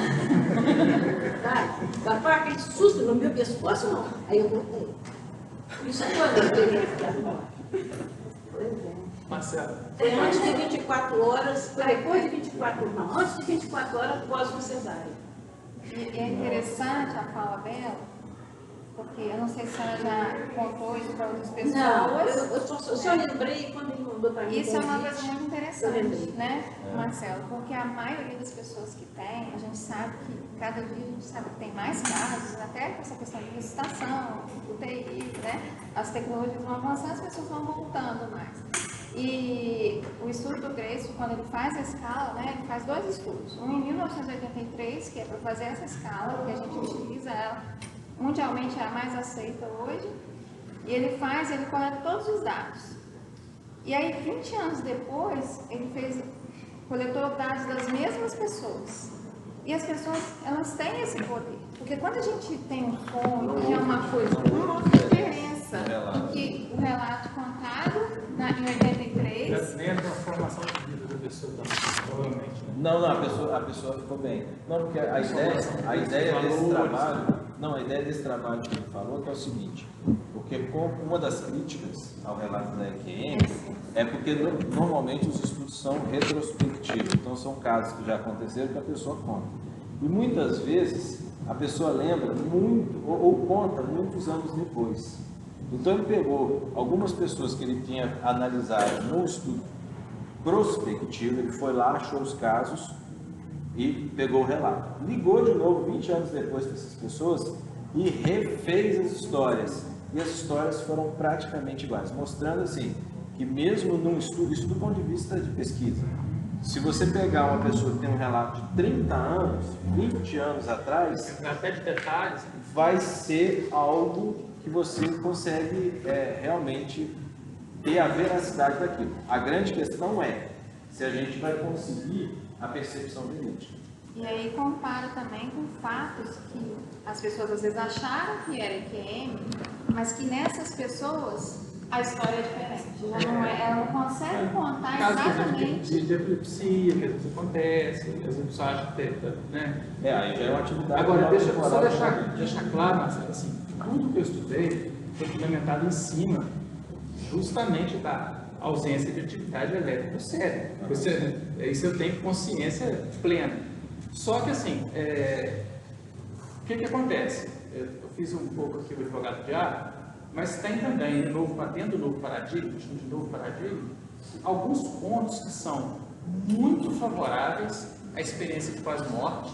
Tá? Foi aquele susto no meu pescoço, não. Aí eu voltei. Isso é uma experiência. Pois é. Marcelo. Antes de 24 horas, depois de 24 horas, não, antes de 24 horas após uma cesárea. E é interessante a fala dela, porque eu não sei se ela já contou isso para outras pessoas. Não, eu só lembrei quando ele mandou para mim. Isso é uma coisa muito interessante, lembrei. né, Marcelo? Porque a maioria das pessoas que tem, a gente sabe que cada dia a gente sabe que tem mais casos, até com essa questão de licitação, UTI, né? As tecnologias vão avançando, as pessoas vão voltando mais. E o estudo do Grace, quando ele faz a escala, né, ele faz 2 estudos. Um em 1983, que é para fazer essa escala, que a gente utiliza ela, mundialmente é a mais aceita hoje, e ele coleta todos os dados. E aí, 20 anos depois, ele coletou dados das mesmas pessoas. E as pessoas, elas têm esse poder. Porque quando a gente tem um fonte, que é uma coisa, uma diferença do que o relato contado em 83. Nem a transformação de vida da pessoa também, provavelmente. Né? Não, a pessoa ficou bem. Não, porque a ideia desse trabalho, a ideia desse trabalho que ele falou que é o seguinte, porque uma das críticas ao relato da EQM é porque normalmente os estudos são retrospectivos, então são casos que já aconteceram que a pessoa conta. E muitas vezes a pessoa lembra muito ou conta muitos anos depois. Então ele pegou algumas pessoas que ele tinha analisado no estudo prospectivo, ele foi lá, achou os casos e pegou o relato. Ligou de novo 20 anos depois para essas pessoas e refez as histórias. E as histórias foram praticamente iguais, mostrando assim, que mesmo num estudo, isso do ponto de vista de pesquisa, se você pegar uma pessoa que tem um relato de 30 anos, 20 anos atrás, até de detalhes, vai ser algo que você consegue realmente ter a veracidade daquilo. A grande questão é se a gente vai conseguir a percepção verídica. E aí comparo também com fatos que as pessoas às vezes acharam que era EQM, mas que nessas pessoas a história é diferente. Já não é, ela não consegue contar exatamente. De epilepsia, que às vezes acontece, às vezes a pessoa acha que tem, né? Aí já é uma atividade. Agora, deixa eu só deixar claro, Marcelo, assim, tudo que eu estudei foi fundamentado em cima justamente da ausência de atividade elétrica do cérebro. Isso eu tenho consciência plena. Só que assim, o que acontece? Eu fiz um pouco aqui o advogado diário, mas tem também, dentro do novo paradigma, de novo paradigma, alguns pontos que são muito favoráveis à experiência de pós-morte.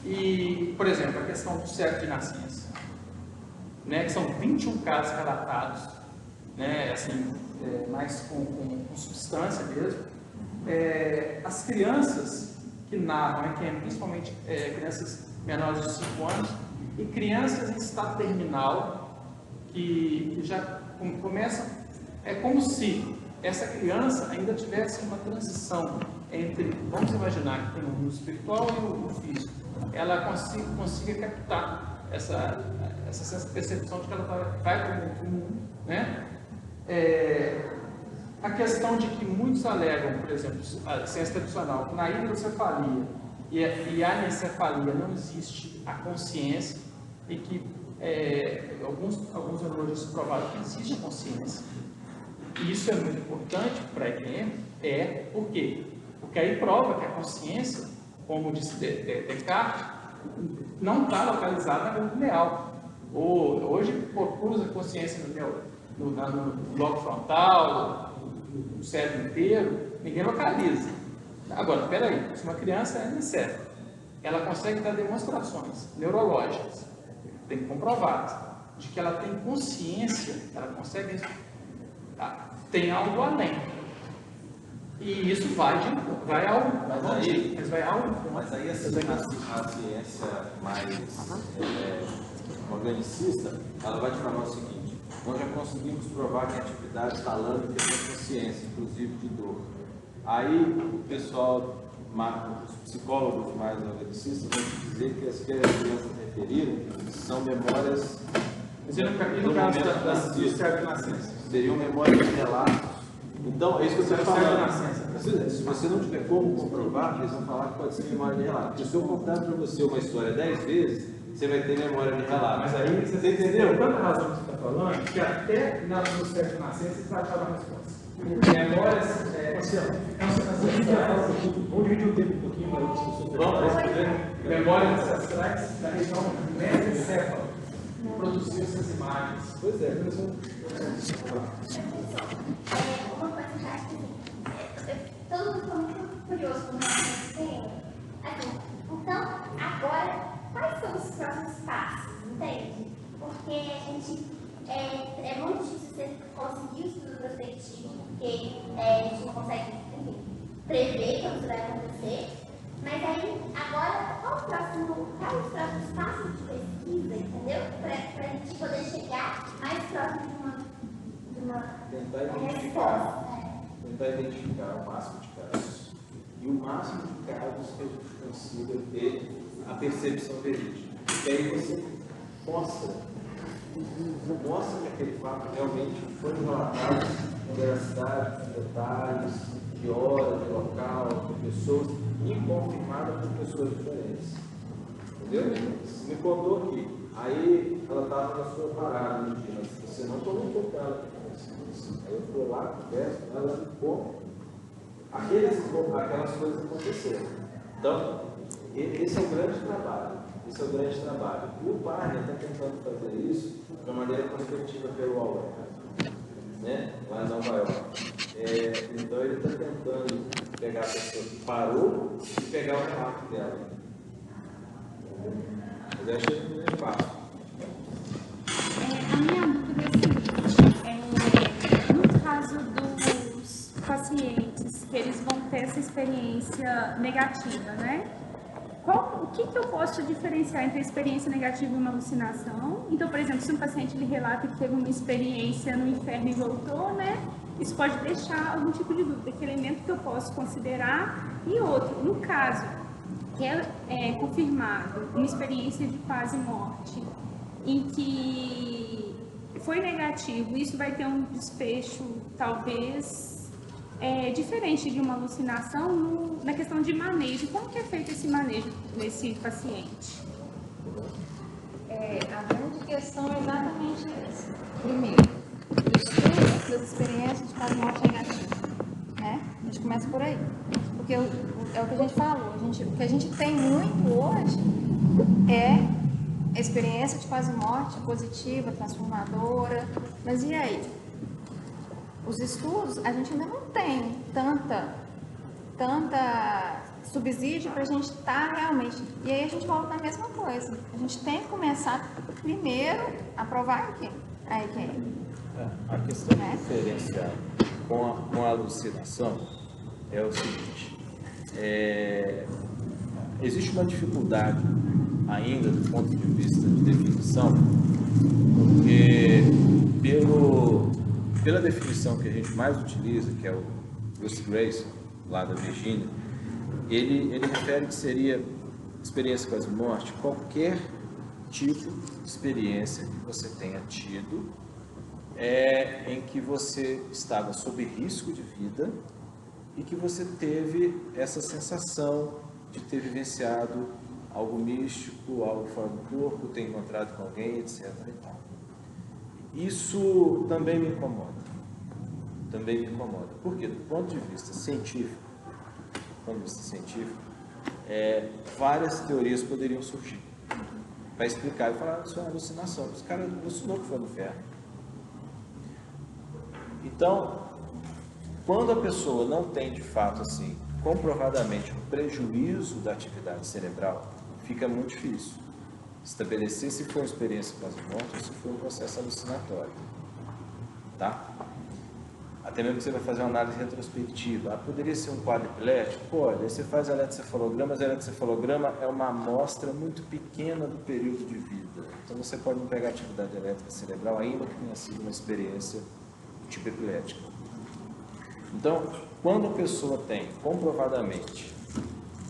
E, por exemplo, a questão do certo de nascença, né, que são 21 casos relatados, né, assim, mais com substância mesmo. As crianças que narram, principalmente crianças menores de 5 anos e crianças em estado terminal, que já começam, é como se essa criança ainda tivesse uma transição entre, vamos imaginar que tem o mundo espiritual e o físico, ela consiga captar essa percepção de que ela vai para o outro mundo, né? A questão de que muitos alegam, por exemplo, a ciência tradicional, que na hidrocefalia e a anencefalia não existe a consciência e que alguns neurologistas provaram que existe a consciência. E isso é muito importante para a EQM, por quê? Porque aí prova que a consciência, como disse Descartes, não está localizada na glândula pineal. Hoje procura a consciência no lobo frontal, no cérebro inteiro, ninguém localiza. Agora, espera aí, se uma criança é encéfala, ela consegue dar demonstrações neurológicas, tem comprovadas, de que ela tem consciência, ela consegue, tem algo além. E isso vai ao Mas aí a ciência mais organicista, ela vai te falar o seguinte: nós já conseguimos provar que a atividade talâmica tem consciência, inclusive de dor. Aí o pessoal, os psicólogos mais organicistas vão te dizer que as crianças referiram são memórias no caso do certo de nascença. Seriam memórias de relatos. Então, é isso que eu estou falando. Se você não tiver como comprovar, eles vão falar que pode ser memória de relato. Porque se eu contar para você uma história 10 vezes, você vai ter memória de relato. Mas aí você entendeu? Tanta razão que você está falando, que até no certo de nascença você vai achar uma resposta. Memórias Vamos dividir o tempo um pouquinho para a discussão. vamos responder. Memórias ancestrais da região mesencéfala produziu essas imagens. Pois é, Uma coisa que eu acho que todo mundo ficou muito curioso com o nosso tema. Assim, então, agora, quais são os próximos passos, entende? Porque a gente é muito difícil você conseguir o estudo prospectivo, porque a gente não consegue, enfim, prever quando isso vai acontecer. Mas aí, agora, quais os próximos passos de pesquisa, entendeu? Para a gente poder chegar mais próximo de uma resposta. Tentar identificar o máximo de casos. E o máximo de casos que a gente consiga ter a percepção verídica. E aí você mostra que aquele fato realmente foi relatado com veracidade, com detalhes, de hora, de local, de pessoas, e confirmada por pessoas diferentes. Entendeu? Você me contou aqui. Aí ela estava na sua parada no dia, mas você não comentou com ela. Aí eu fui lá, converso, ela ficou. Aquelas coisas aconteceram. Então, esse é o grande trabalho. Esse é o grande trabalho. E o Parner está tentando fazer isso de uma maneira prospectiva pelo Auer, né? Lá em Nova York. Então ele está tentando pegar a pessoa que parou e pegar o relato dela. Mas eu achei que não é fácil. A minha dúvida é a seguinte, no caso dos pacientes que eles vão ter essa experiência negativa, né? O que eu posso diferenciar entre a experiência negativa e uma alucinação? Então, por exemplo, se um paciente ele relata que teve uma experiência no inferno e voltou, né? Isso pode deixar algum tipo de dúvida, que elemento que eu posso considerar. E outro, no caso que é confirmado uma experiência de quase morte, em que foi negativo, isso vai ter um desfecho talvez diferente de uma alucinação na questão de manejo. Como que é feito esse manejo nesse paciente? A grande questão é exatamente essa. Primeiro, o estudo das experiências de quase morte negativa, né? A gente começa por aí. Porque é o que a gente falou. O que a gente tem muito hoje é a experiência de quase morte positiva, transformadora. Mas e aí? Os estudos, a gente ainda não tem tanta subsídio para a gente estar realmente... E aí a gente volta na mesma coisa. A gente tem que começar primeiro a provar aqui. Aí A questão diferencial com a alucinação é o seguinte: existe uma dificuldade ainda do ponto de vista de definição, porque pela definição que a gente mais utiliza, que é o Bruce Grayson, lá da Virgínia, ele refere que seria experiência quase morte qualquer tipo de experiência que você tenha tido em que você estava sob risco de vida e que você teve essa sensação de ter vivenciado algo místico, algo fora do corpo, ter encontrado com alguém, etc. E tal. Isso também me incomoda. Por quê? Do ponto de vista científico, várias teorias poderiam surgir para explicar e falar isso é uma alucinação. Os caras alucinou que foi no inferno. Então, quando a pessoa não tem de fato assim, comprovadamente um prejuízo da atividade cerebral, fica muito difícil estabelecer se foi uma experiência quase-morte ou se foi um processo alucinatório, tá? Até mesmo que você vai fazer uma análise retrospectiva. Poderia ser um quadro epilético? Pode. Aí você faz eletrocefalograma, mas eletrocefalograma é uma amostra muito pequena do período de vida. Então você pode não pegar atividade elétrica cerebral, ainda que tenha sido uma experiência do tipo epilética. Então, quando a pessoa tem comprovadamente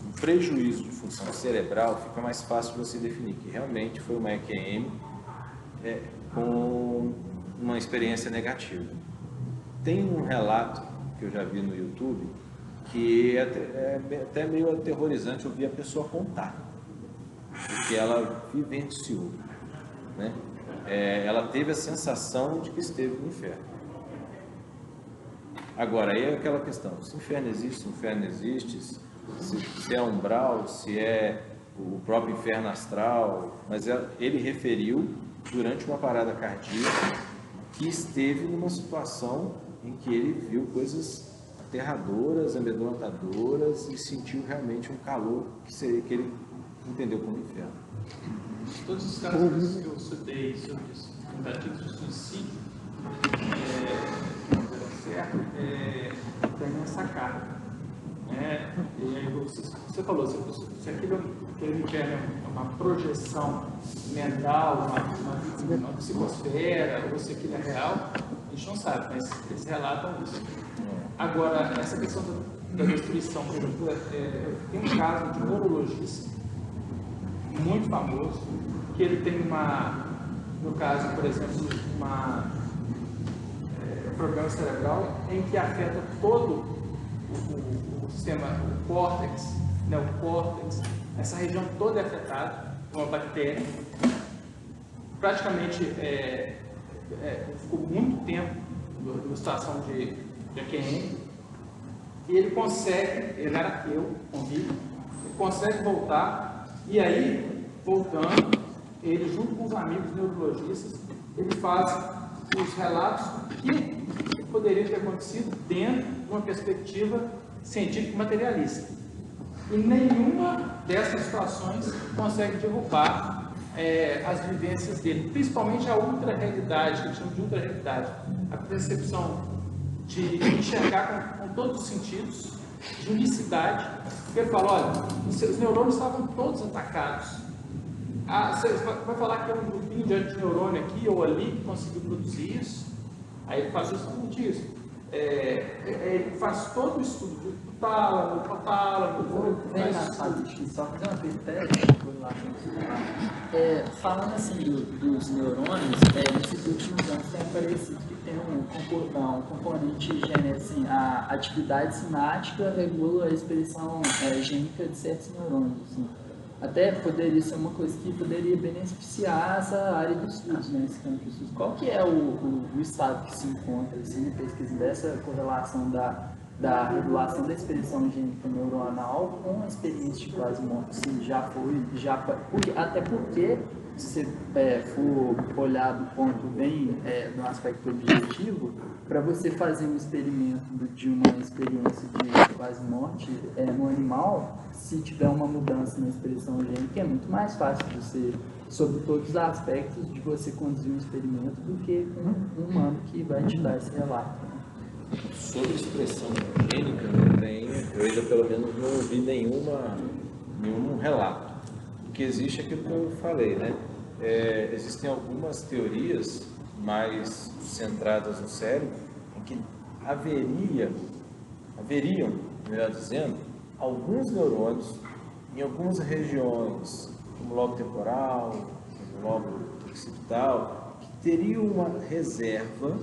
um prejuízo de função cerebral, fica mais fácil de você definir que realmente foi uma EQM com uma experiência negativa. Tem um relato que eu já vi no YouTube que é até meio aterrorizante ouvir a pessoa contar o que ela vivenciou, né? Ela teve a sensação de que esteve no inferno. Agora, aí é aquela questão, se o inferno existe, se o inferno não existe, se é umbral, se é o próprio inferno astral, mas ele referiu durante uma parada cardíaca que esteve numa situação em que ele viu coisas aterradoras, amedrontadoras e sentiu realmente um calor que ele entendeu como inferno. Todos os casos que eu citei sobre tentativas de suicídio, tem essa carga. E aí você falou, se aquele inferno é uma projeção mental, uma psicosfera, ou se aquilo é real, a gente não sabe, mas eles relatam isso. Agora, essa questão da destruição, por exemplo, tem um caso de um neurologista muito famoso, que ele tem no caso, por exemplo, problema cerebral em que afeta todo o sistema, o córtex, essa região toda é afetada por uma bactéria. Praticamente ficou muito tempo numa situação de AQM, e ele era ateu, convicto, ele consegue voltar, e aí, voltando, ele junto com os amigos neurologistas, ele faz os relatos que poderiam ter acontecido dentro de uma perspectiva científica materialista. E nenhuma dessas situações consegue derrubar as vivências dele, principalmente a ultra-realidade, que eles chamam de ultra-realidade, a percepção de enxergar com todos os sentidos, de unicidade, porque ele fala, olha, os neurônios estavam todos atacados. Você vai falar que é um grupinho de neurônio aqui ou ali que conseguiu produzir isso, aí ele faz justamente isso. Ele faz todo o estudo do tálamo, hipotálamo, Vem na sala de só fazer uma pergunta, falando assim dos neurônios, nesses últimos anos tem aparecido que tem um componente genético, assim, a atividade sináptica regula a expressão gênica de certos neurônios, assim. Até poderia ser uma coisa que poderia beneficiar essa área de estudos, né, esse campo de estudos. Qual que é o estado que se encontra assim, na pesquisa dessa correlação da regulação da expressão gênica neuronal com a experiência de quase morte? Sim, até porque, se você for olhar do ponto bem no aspecto objetivo, para você fazer um experimento de uma experiência de quase morte no animal, se tiver uma mudança na expressão gênica, é muito mais fácil de você, sobre todos os aspectos, de você conduzir um experimento do que com um humano que vai te dar esse relato. Né? Sobre expressão gênica, não tem, eu ainda pelo menos não ouvi nenhum relato. O que existe é aquilo que eu falei, né? Existem algumas teorias mais centradas no cérebro em que haveriam, melhor dizendo, alguns neurônios em algumas regiões, como lobo temporal, como lobo occipital, que teriam uma reserva,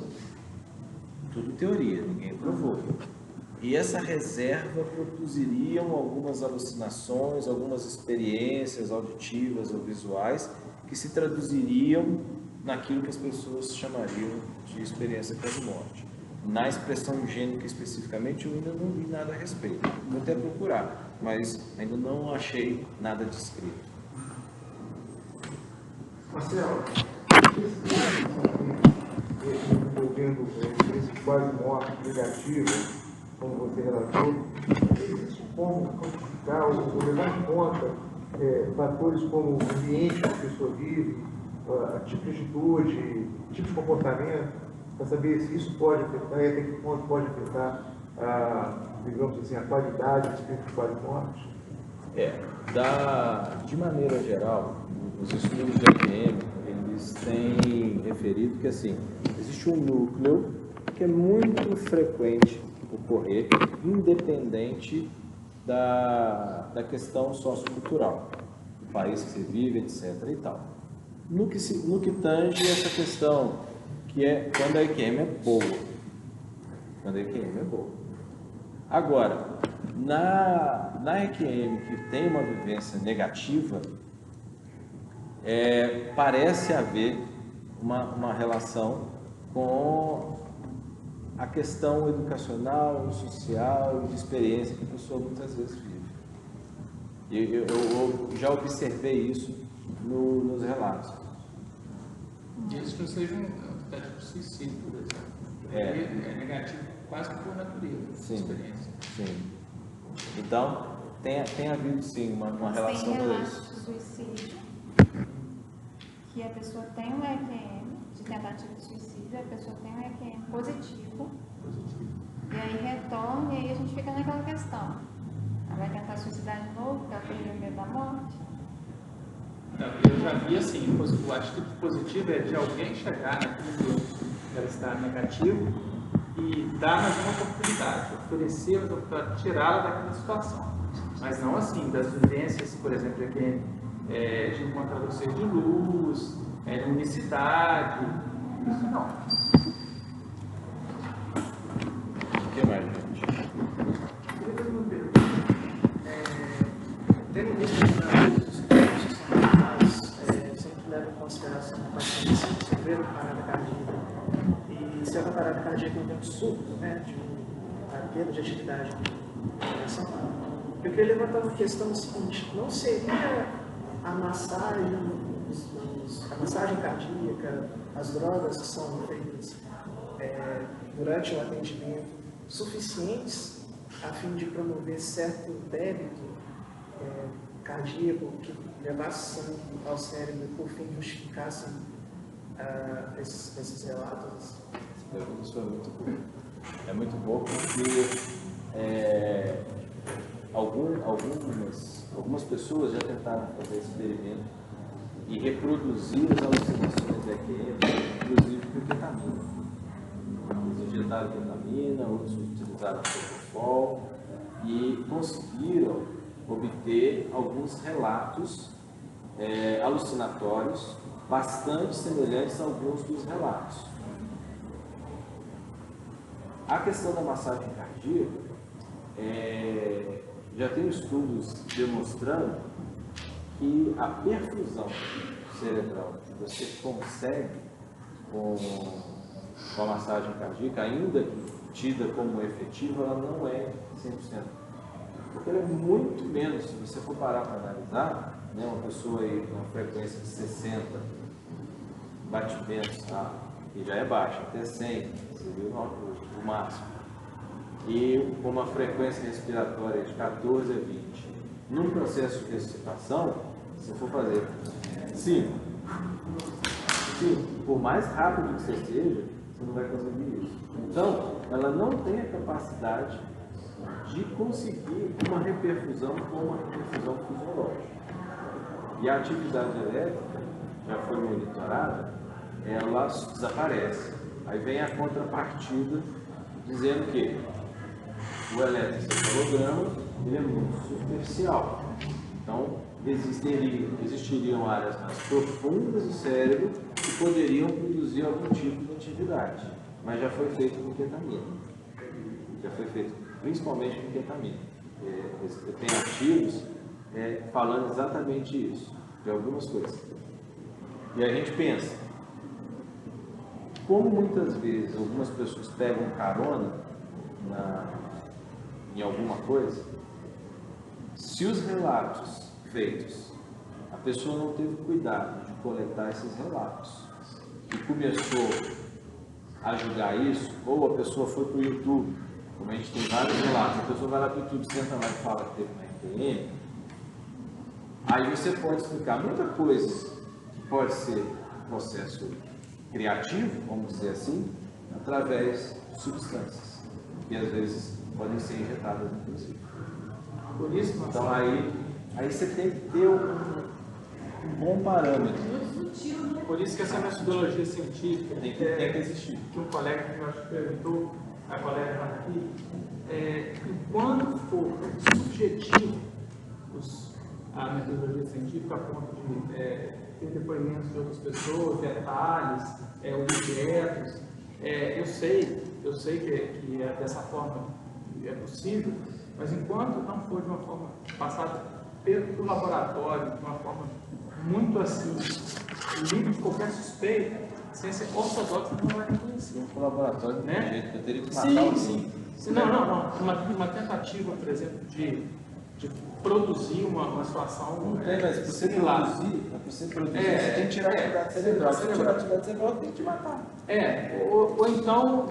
tudo teoria, ninguém provou. E essa reserva produziriam algumas alucinações, algumas experiências auditivas ou visuais que se traduziriam naquilo que as pessoas chamariam de experiência quase-morte. Na expressão gênica especificamente, eu ainda não vi nada a respeito. Vou até procurar, mas ainda não achei nada descrito. Marcelo, envolvendo experiência de quase-morte negativa, como você relatou, existe como quantificar ou levar em conta fatores como o ambiente que a pessoa vive, tipo de atitude, tipo de comportamento, para saber se isso pode afetar e até que ponto pode afetar digamos assim, a qualidade do espírito de quase-morte? De maneira geral, os estudos de AQM, eles têm referido que assim, existe um núcleo que é muito frequente ocorrer, independente da questão sociocultural, do país que você vive, etc. e tal. No que tange essa questão, que é quando a AQM é boa. Quando a AQM é boa. Agora, na AQM que tem uma vivência negativa, parece haver uma relação com a questão educacional, social e de experiência que a pessoa muitas vezes vive. E eu já observei isso nos relatos. Desde que não seja um tentativa de suicídio, por exemplo. É negativo quase que por natureza, essa experiência. Sim. Então, tem havido sim uma relação com com relatos isso. de suicídio, que a pessoa tem um EQM de tentativa de suicídio, a pessoa tem um EQM positivo, e aí retorna, e aí a gente fica naquela questão. Ela vai tentar suicidar de novo, porque ela perdeu o medo da morte? Eu já vi assim, o atitude positiva é de alguém chegar naquilo que ela está negativo e dar mais uma oportunidade, oferecer mais uma oportunidade, tirá-la daquela situação. Mas não assim, das vivências, por exemplo, de encontrar ser de luz, de unicidade, isso não. O que mais, gente? Eu queria fazer uma pergunta. Tendo em vista que sempre leva em consideração a paciente sofrer uma parada cardíaca, e se é uma parada cardíaca um tempo súbito, né, de uma perda de atividade do coração, eu queria levantar uma questão seguinte: não seria a massagem cardíaca, as drogas que são feitas durante o atendimento suficientes a fim de promover certo débito cardíaco que levasse sangue ao cérebro e por fim justificasse esses relatos? Essa pergunta foi muito boa. É muito boa porque algumas pessoas já tentaram fazer experimento e reproduzir as alucinações EQM, inclusive com ketamina. Eles injetaram ketamina, outros utilizaram propofol e conseguiram obter alguns relatos alucinatórios bastante semelhantes a alguns dos relatos. A questão da massagem cardíaca, já tem estudos demonstrando que a perfusão cerebral que você consegue com a massagem cardíaca, ainda que tida como efetiva, ela não é 100%. Porque ela é muito menos, se você for parar para analisar, né, uma pessoa aí com uma frequência de 60 batimentos, que já é baixa, até 100, você viu o máximo, e com uma frequência respiratória de 14 a 20, num processo de ressuscitação, se for fazer 5, por mais rápido que você seja, você não vai conseguir isso. Então, ela não tem a capacidade de conseguir uma reperfusão como uma reperfusão fisiológica. E a atividade elétrica, já foi monitorada, ela desaparece. Aí vem a contrapartida dizendo que o eletroencefalograma ele é muito superficial. Então, existiriam áreas mais profundas do cérebro que poderiam produzir algum tipo de atividade. Mas já foi feito com ketamina. Já foi feito principalmente com ketamina. Tem artigos falando exatamente isso, de algumas coisas. E a gente pensa, como muitas vezes algumas pessoas pegam carona em alguma coisa, se os relatos feitos, a pessoa não teve cuidado de coletar esses relatos e começou a julgar isso, ou a pessoa foi para o YouTube, como a gente tem vários relatos, a pessoa vai lá para o YouTube, senta lá e fala que teve uma EQM, aí você pode explicar muita coisa que pode ser processo criativo, vamos dizer assim, através de substâncias, que às vezes podem ser injetadas inclusive. Por isso, então aí você tem que ter um bom parâmetro. Por isso que essa metodologia científica tem que existir. Que um colega que nós perguntou, a colega está aqui, enquanto for subjetivo a metodologia científica a ponto de ter depoimentos de outras pessoas, detalhes, objetos, eu sei que dessa forma é possível, mas enquanto não for de uma forma passada pelo laboratório, de uma forma muito assim, livre de qualquer suspeita, ciência ortodoxa não vai reconhecer. O laboratório, Né? jeito que eu teria que matar Sim, alguém. sim. Não. Uma tentativa, por exemplo, de produzir uma situação Não tem, mas para você similar. produzir, você tem que tirar a atividade cerebral. Se tirar a atividade cerebral, tem que te matar. Ou então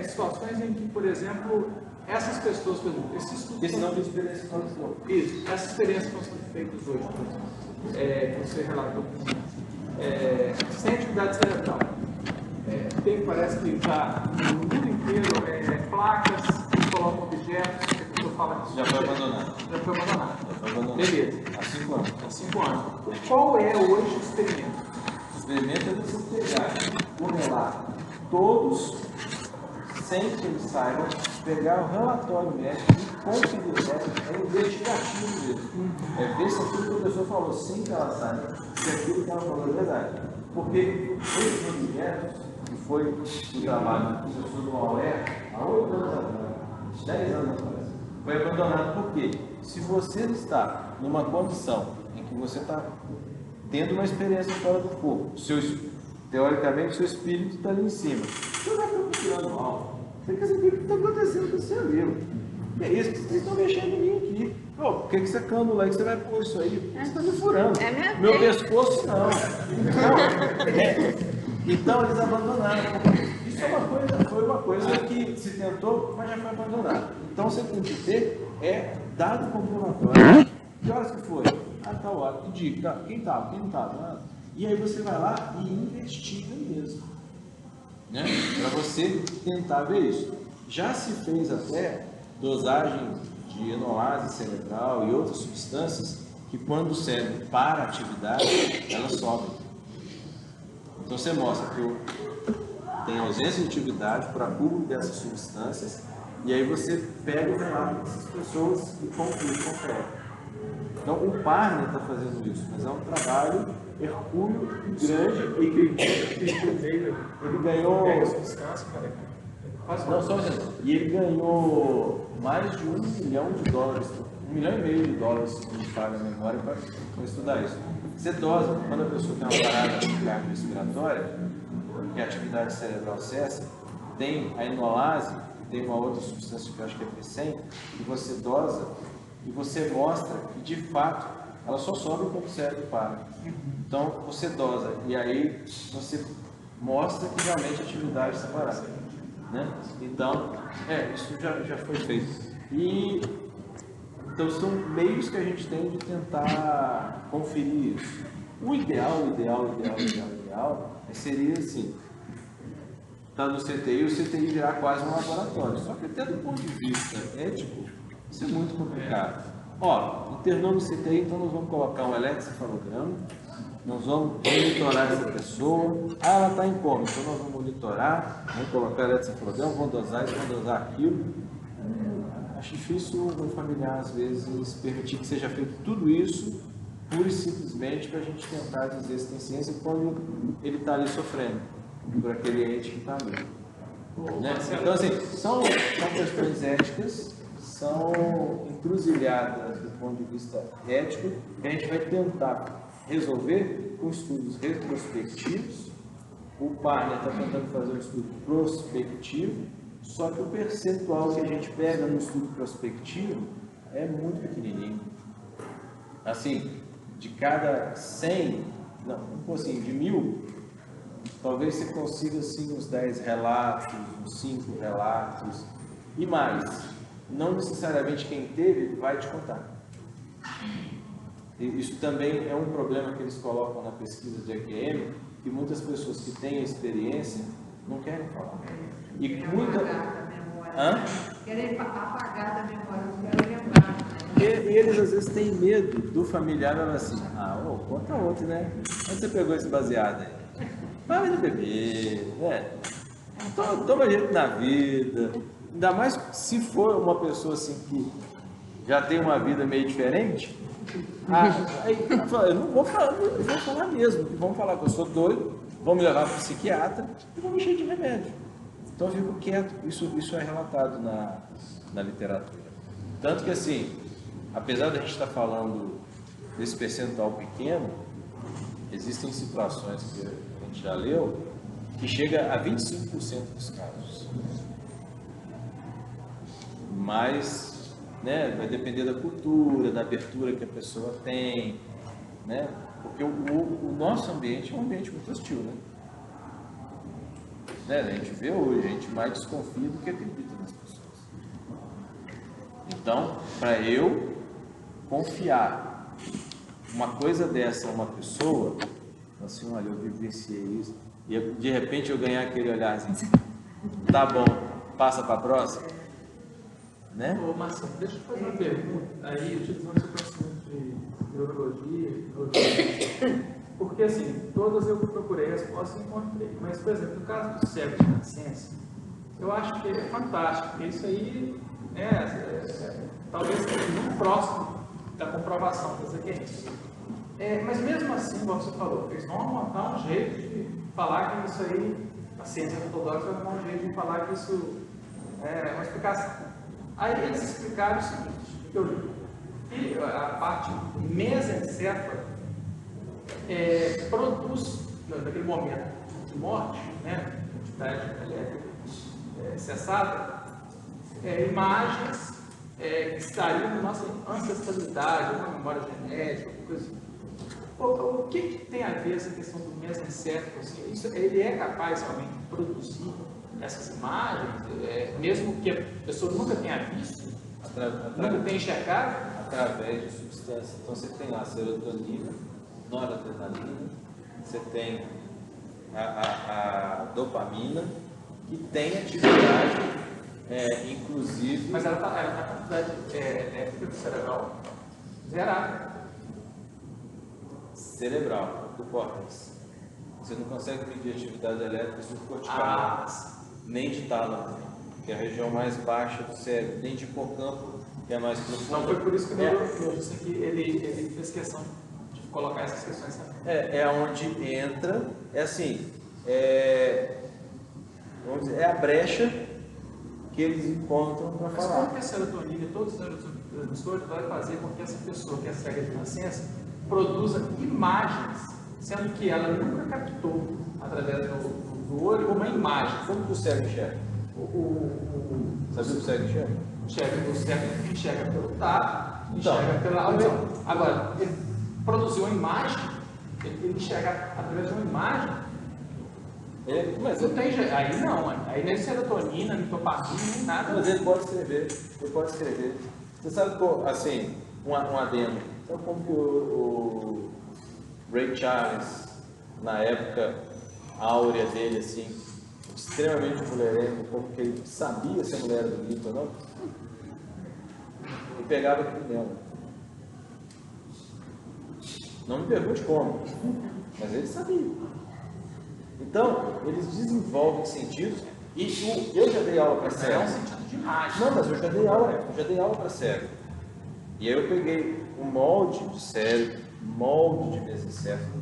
situações em que, por exemplo, essas pessoas, por exemplo, esse estudo. Porque senão tem experiência com o corpo. Isso, essas experiências que estão sendo feitas hoje, que você relatou, sem atividade cerebral. Tem, parece que já no mundo inteiro, placas que colocam objetos, que a pessoa fala que Já foi abandonado. já foi abandonado. Já foi abandonado. Beleza. Há 5 anos. Há 5 anos. Qual é hoje o experimento? O experimento é você pegar o relato, todos, sem que eles saibam, pegar o relatório médico e conferir, é investigativo mesmo. É ver se aquilo que a pessoa falou, sem que ela saiba, se aquilo que ela falou é verdade. Porque os objetos, que foi o trabalho do professor do Maué, há 8 anos atrás, 10 anos atrás, foi abandonado. Por quê? Se você está numa condição em que você está tendo uma experiência fora do corpo, teoricamente seu espírito está ali em cima, você vai ficar procurando algo. Você quer saber o que está acontecendo com o seu livro. É isso que vocês estão mexendo em mim aqui. Pô, por que essa cânula aí que você vai pôr isso aí? Você está me furando. É minha Meu vez. pescoço não. Então eles abandonaram. Isso foi uma coisa que se tentou, mas já foi abandonado. Então você tem que ter dado comprovatório. Que horas que foi? Tal hora. Que dia? Quem estava? Quem não estava? E aí você vai lá e investiga mesmo. Né? Para você tentar ver isso. Já se fez até dosagem de enolase cerebral e outras substâncias que quando o cérebro para a atividade, elas sobem. Então você mostra que tem ausência de atividade por acúmulo dessas substâncias e aí você pega o relato dessas pessoas e confere. Então o Parner está fazendo isso, mas é um trabalho hercúleo grande e que ele ganhou. Não, só e ele ganhou mais de $1 milhão, $1,5 milhão, se não me falha a memória, para estudar isso. Você dosa, quando a pessoa tem uma parada cardiorrespiratória, que a atividade cerebral cessa, tem a enolase, tem uma outra substância que eu acho que é P100, que você dosa e você mostra que de fato ela só sobe quando o cérebro para. Então você dosa e aí você mostra que realmente a atividade está parada. Né? Então, isso já foi feito. Então são meios que a gente tem de tentar conferir isso. O ideal seria assim, tá no CTI, o CTI virar quase um laboratório. Só que até do ponto de vista ético, isso é muito complicado. Internou no CTI, então nós vamos colocar um eletrocefalograma, nós vamos monitorar essa pessoa. Ela está em coma, então nós vamos monitorar, vamos colocar eletrocefalograma, vamos dosar isso, vamos dosar aquilo. Acho difícil um familiar, às vezes, permitir que seja feito tudo isso, pura e simplesmente para a gente tentar dizer se tem ciência quando ele está ali sofrendo por aquele ente que está ali. Né? Então, assim, são questões éticas, são encruzilhadas do ponto de vista ético, que a gente vai tentar resolver com estudos retrospectivos. O Parner está tentando fazer um estudo prospectivo, só que o percentual que a gente pega no estudo prospectivo é muito pequenininho. Assim, de cada 100, assim, de 1000, talvez você consiga assim, uns 10 relatos, uns 5 relatos e mais. Não necessariamente quem teve vai te contar. Isso também é um problema que eles colocam na pesquisa de EQM, que muitas pessoas que têm a experiência não querem falar. E muita... Querem apagar da memória, não querem lembrar. E eles às vezes têm medo do familiar, falar assim, conta outro, né? Onde você pegou esse baseado aí? Para de beber, né? Toma jeito na vida. Ainda mais se for uma pessoa assim que já tem uma vida meio diferente. Aí eu não vou falar mesmo. Vão falar que eu sou doido, vão me levar para o psiquiatra e vão me encher de remédio. Então eu fico quieto. Isso é relatado na literatura. Tanto que assim, apesar de a gente estar falando desse percentual pequeno, existem situações que a gente já leu que chega a 25% dos casos. Mas, né, vai depender da cultura, da abertura que a pessoa tem, né? Porque o nosso ambiente é um ambiente muito hostil, né? A gente vê hoje, a gente mais desconfia do que acredita nas pessoas. Então, para eu confiar uma coisa dessa a uma pessoa, assim, olha, eu vivenciei isso, e de repente eu ganhar aquele olhar assim, tá bom, passa para a próxima, né? Ô, Marcelo, deixa eu fazer uma pergunta aí, utilizando o seu conhecimento de neurologia, porque assim, todas eu procurei respostas e encontrei, mas, por exemplo, no caso do cego de nascença, eu acho que ele é fantástico, porque isso aí, né, talvez seja muito próximo da comprovação das evidências. Mas mesmo assim, como você falou, eles vão montar um jeito de falar que isso aí, a ciência ortodoxa vai montar um jeito de falar que isso é uma explicação. Aí eles explicaram o seguinte, que eu li, que a parte mesencéfala produz, naquele momento de morte, né, atividade elétrica cessada, imagens que estariam na nossa ancestralidade, na memória genética, coisa assim. O que tem a ver essa questão do mesencéfalo? Assim, ele é capaz realmente de produzir essas imagens, mesmo que a pessoa nunca tenha visto, nunca tenha enxergado? Através de substâncias. Então você tem lá a serotonina, noradrenalina, você tem a dopamina, que tem atividade, inclusive... Mas ela está com atividade elétrica cerebral zerada. Cerebral, do córtex. Você não consegue medir atividade elétrica subcortical, nem de tálamo, que é a região mais baixa do cérebro, nem de hipocampo, que é mais profundo. Não, foi por isso que eu disse que ele fez questão de colocar essas questões também. É onde entra, vamos dizer, é a brecha que eles encontram para falar. Mas como que a serotonina e todos os neurotransmissores vai fazer com que essa pessoa que é cega de nascença produza imagens, sendo que ela nunca captou através do olho uma imagem? Como que o cego enxerga? Sabe o que o cego enxerga? O cego enxerga pelo tato, enxerga pela audição. Agora, ele produziu uma imagem, ele enxerga através de uma imagem. Mas não tem jeito. Aí não, aí nem serotonina, nem dopamina, nem nada. Mas ele pode escrever, Você sabe, assim, um adendo. Sabe como que o Ray Charles, na época áurea dele, assim, extremamente mulherengo, como que ele sabia se a mulher era bonita ou não? Ele pegava aquilo nela. Não me pergunte como, mas ele sabia. Então, eles desenvolvem sentidos, e eu já dei aula para cego. É um sentido de imagem. Não, mas eu já dei aula para cego. E aí eu peguei o molde de cérebro, molde de mesencéfalo,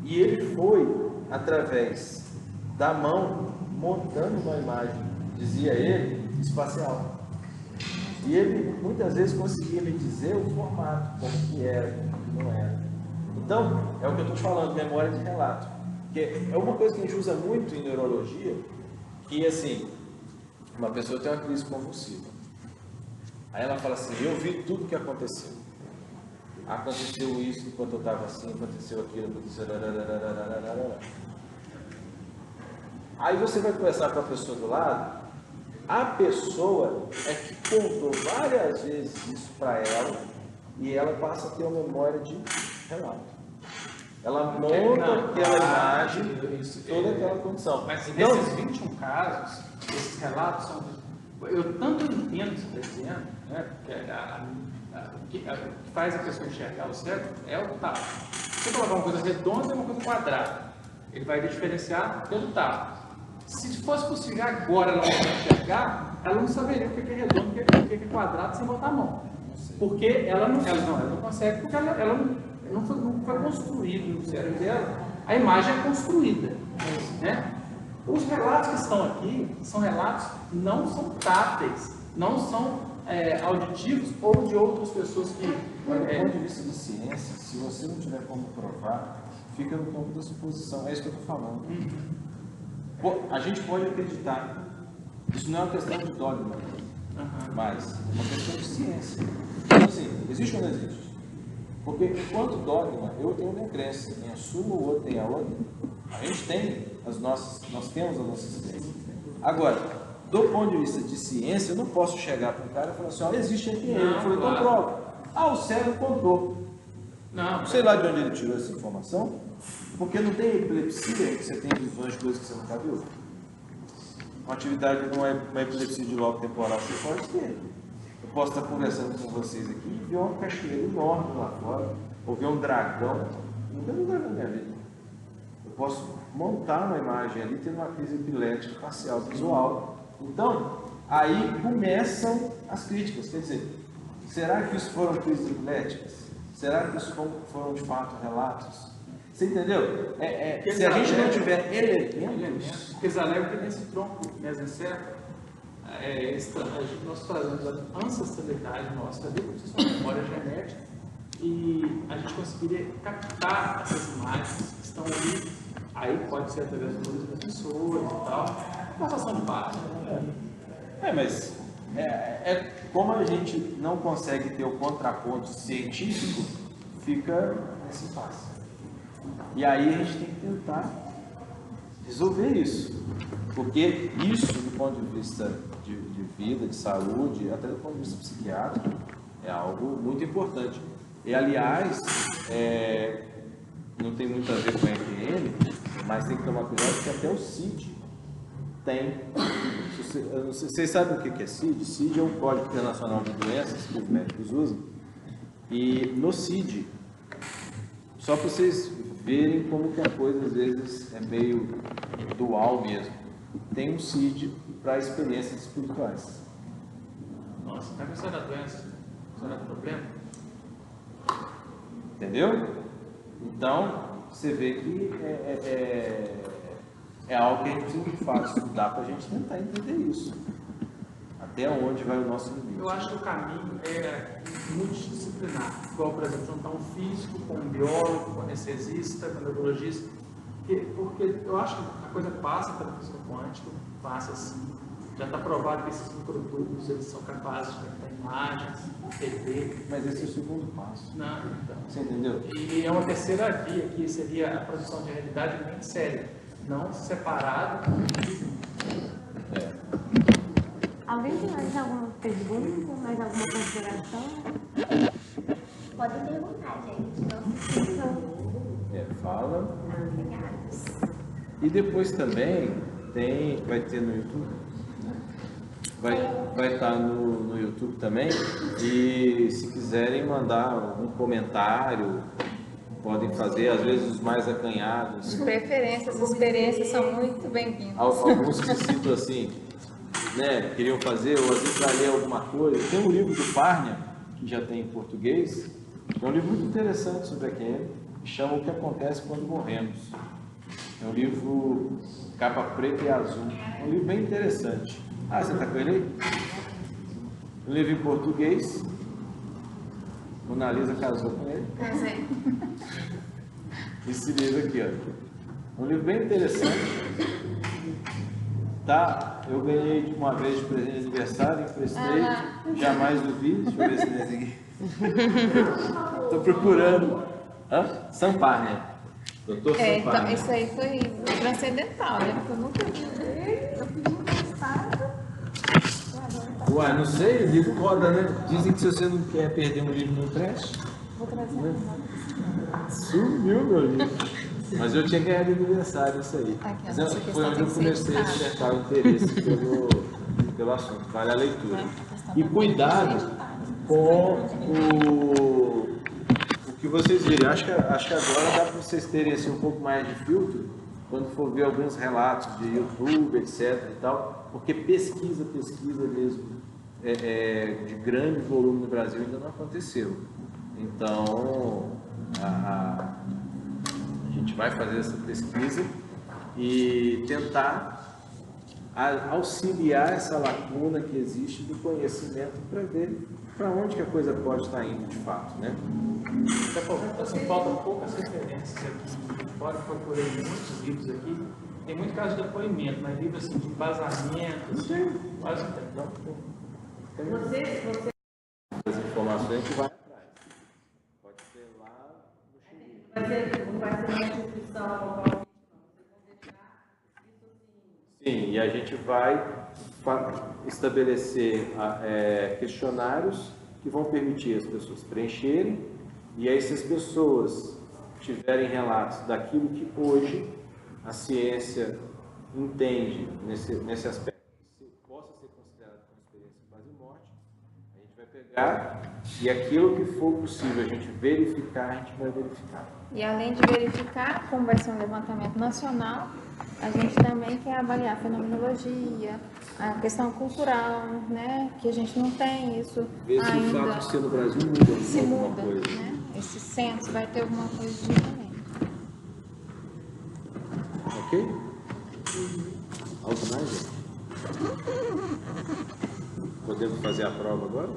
e ele foi, através da mão, montando uma imagem, dizia ele, espacial. E ele, muitas vezes, conseguia me dizer o formato, como que era, como que não era. Então, é o que eu estou falando, memória de relato. Porque é uma coisa que a gente usa muito em neurologia, que assim, uma pessoa tem uma crise convulsiva. Aí ela fala assim, eu vi tudo o que aconteceu. Aconteceu isso enquanto eu estava assim, aconteceu aquilo, aconteceu... Aí você vai conversar com a pessoa do lado, a pessoa é que contou várias vezes isso para ela, e ela passa a ter uma memória de relato. Ela monta aquela imagem, toda aquela condição. Mas nesses 21 casos, esses relatos são... Eu tanto entendo o que você está dizendo, né? Porque o que faz a pessoa enxergar o cérebro é o tato. Se você colocar uma coisa redonda e uma coisa quadrada, ele vai diferenciar pelo tato. Se fosse possível agora ela não enxergar, ela não saberia o que é redondo e o que é quadrado sem botar a mão. Porque ela não consegue, porque ela não foi construído no cérebro dela, a imagem é construída, né? Os relatos que estão aqui são relatos não são táteis, não são auditivos ou de outras pessoas que... Do ponto de vista de ciência, se você não tiver como provar, fica no campo da suposição, é isso que eu estou falando. A gente pode acreditar. Isso não é uma questão de dogma, mas é uma questão de ciência. Então, assim, existe ou não existe? Porque enquanto dogma, eu tenho a minha crença, em assumo, o outro tem a outra. A gente tem nós temos as nossas crenças. Agora, do ponto de vista de ciência, eu não posso chegar para um cara e falar assim, ó, existe EPM. Eu falei, então prova. O cérebro contou. Não sei lá de onde ele tirou essa informação, porque não tem epilepsia que você tem visões de coisas que você nunca viu. Uma atividade não é uma epilepsia de loco temporal, você pode ter. Eu posso estar conversando com vocês aqui e ver uma cachoeira enorme lá fora, ou ver um dragão. Nunca vi um dragão na minha vida. Eu posso montar uma imagem ali, tendo uma crise epilética facial visual. Então, aí começam as críticas. Quer dizer, será que isso foram crises epiléticas? Será que isso foram de fato relatos? Você entendeu? Se a gente não tiver elementos... Porque eles alegam que nesse tronco mesencéfalo, nós trazemos a ancestralidade nossa ali, como se fosse uma memória genética, e a gente conseguiria captar essas imagens que estão ali, aí pode ser através do uso das pessoas e tal, passação de base. Mas como a gente não consegue ter o contraponto científico, fica nesse impasse. E aí a gente tem que tentar resolver isso, porque isso, do ponto de vista de vida, de saúde, até do ponto de vista psiquiátrico, é algo muito importante. E, aliás, não tem muito a ver com a EPM, mas tem que tomar cuidado porque até o CID tem. Vocês sabem o que é CID? CID é um Código Internacional de Doenças que os médicos usam. E no CID, só para vocês verem como que a coisa às vezes é meio dual mesmo, tem um CID para experiências espirituais. Nossa, tá pensando na doença? Isso não é problema? Entendeu? Então, você vê que é algo que a gente precisa de fato estudar para a gente tentar entender isso. Até onde vai o nosso limite. Eu acho que o caminho é multidisciplinar. Igual, por exemplo, juntar um físico com um biólogo, com um anestesista, com um neurologista. Porque eu acho que a coisa passa pela física quântica, passa assim. Já está provado que esses microtubos eles são capazes de captar imagens, TV. Mas esse é o segundo passo. Não, então. Você entendeu? E é uma terceira via, que seria a produção de realidade em mente cérebro, não separado. Alguém tem mais alguma pergunta, mais alguma consideração? Podem perguntar, gente. Não se esqueçam. Fala. Obrigados. E depois também vai ter no YouTube. Vai estar no YouTube também. E se quiserem mandar algum comentário, podem fazer, às vezes os mais acanhados. De preferência, as experiências são muito bem-vindas. Alguns que citam assim, né, queriam fazer, ou às vezes vai ler alguma coisa. Tem um livro do Parnia, que já tem em português, é um livro muito interessante sobre a EPM, que chama O que Acontece Quando Morremos. É um livro capa preta e azul, é um livro bem interessante. Você está com ele aí? Um livro em português, Mona Lisa casou com ele. Casei. Esse livro aqui, ó, um livro bem interessante. Tá, eu ganhei de uma vez de presente de aniversário, emprestei, jamais duvi, deixa eu ver se nesse aqui. Estou procurando. Sam Parnia. Doutor Sam Parnia. Então, isso aí foi transcendental, né? Porque eu nunca vi. Eu pedi emprestado. Uai, não sei, o livro roda, né? Dizem que se você não quer perder um livro, não empreste. Vou trazer Sumiu meu livro. Mas eu tinha ganhado de aniversário isso aí. Mas foi onde eu comecei a despertar o interesse pelo assunto. Vale a leitura. E cuidado com o que vocês virem. Acho que agora dá para vocês terem assim, um pouco mais de filtro quando for ver alguns relatos de YouTube, etc. e tal, porque pesquisa mesmo de grande volume no Brasil ainda não aconteceu. Então, a gente vai fazer essa pesquisa e tentar auxiliar essa lacuna que existe do conhecimento para ver para onde que a coisa pode estar indo de fato, né? Assim, faltam poucas referências aqui. Fora procurei muitos livros aqui tem muito caso de depoimento, mas livro assim, de embasamento, assim, quase não tem. As informações que vai atrás. Pode ser lá no Chile. Não vai ser uma instituição local. Sim, e a gente vai estabelecer questionários que vão permitir as pessoas preencherem, e aí se as pessoas tiverem relatos daquilo que hoje a ciência entende nesse aspecto, que possa ser considerado como experiência quase morte, a gente vai pegar e aquilo que for possível a gente verificar, a gente vai verificar. E além de verificar, como vai ser um levantamento nacional, a gente também quer avaliar a fenomenologia, a questão cultural, né? Que a gente não tem isso Ver se ainda. o fato de ser no Brasil muda Se alguma muda, coisa. né? Esse censo vai ter alguma coisa diferente. Ok? Algo mais, gente? Podemos fazer a prova agora?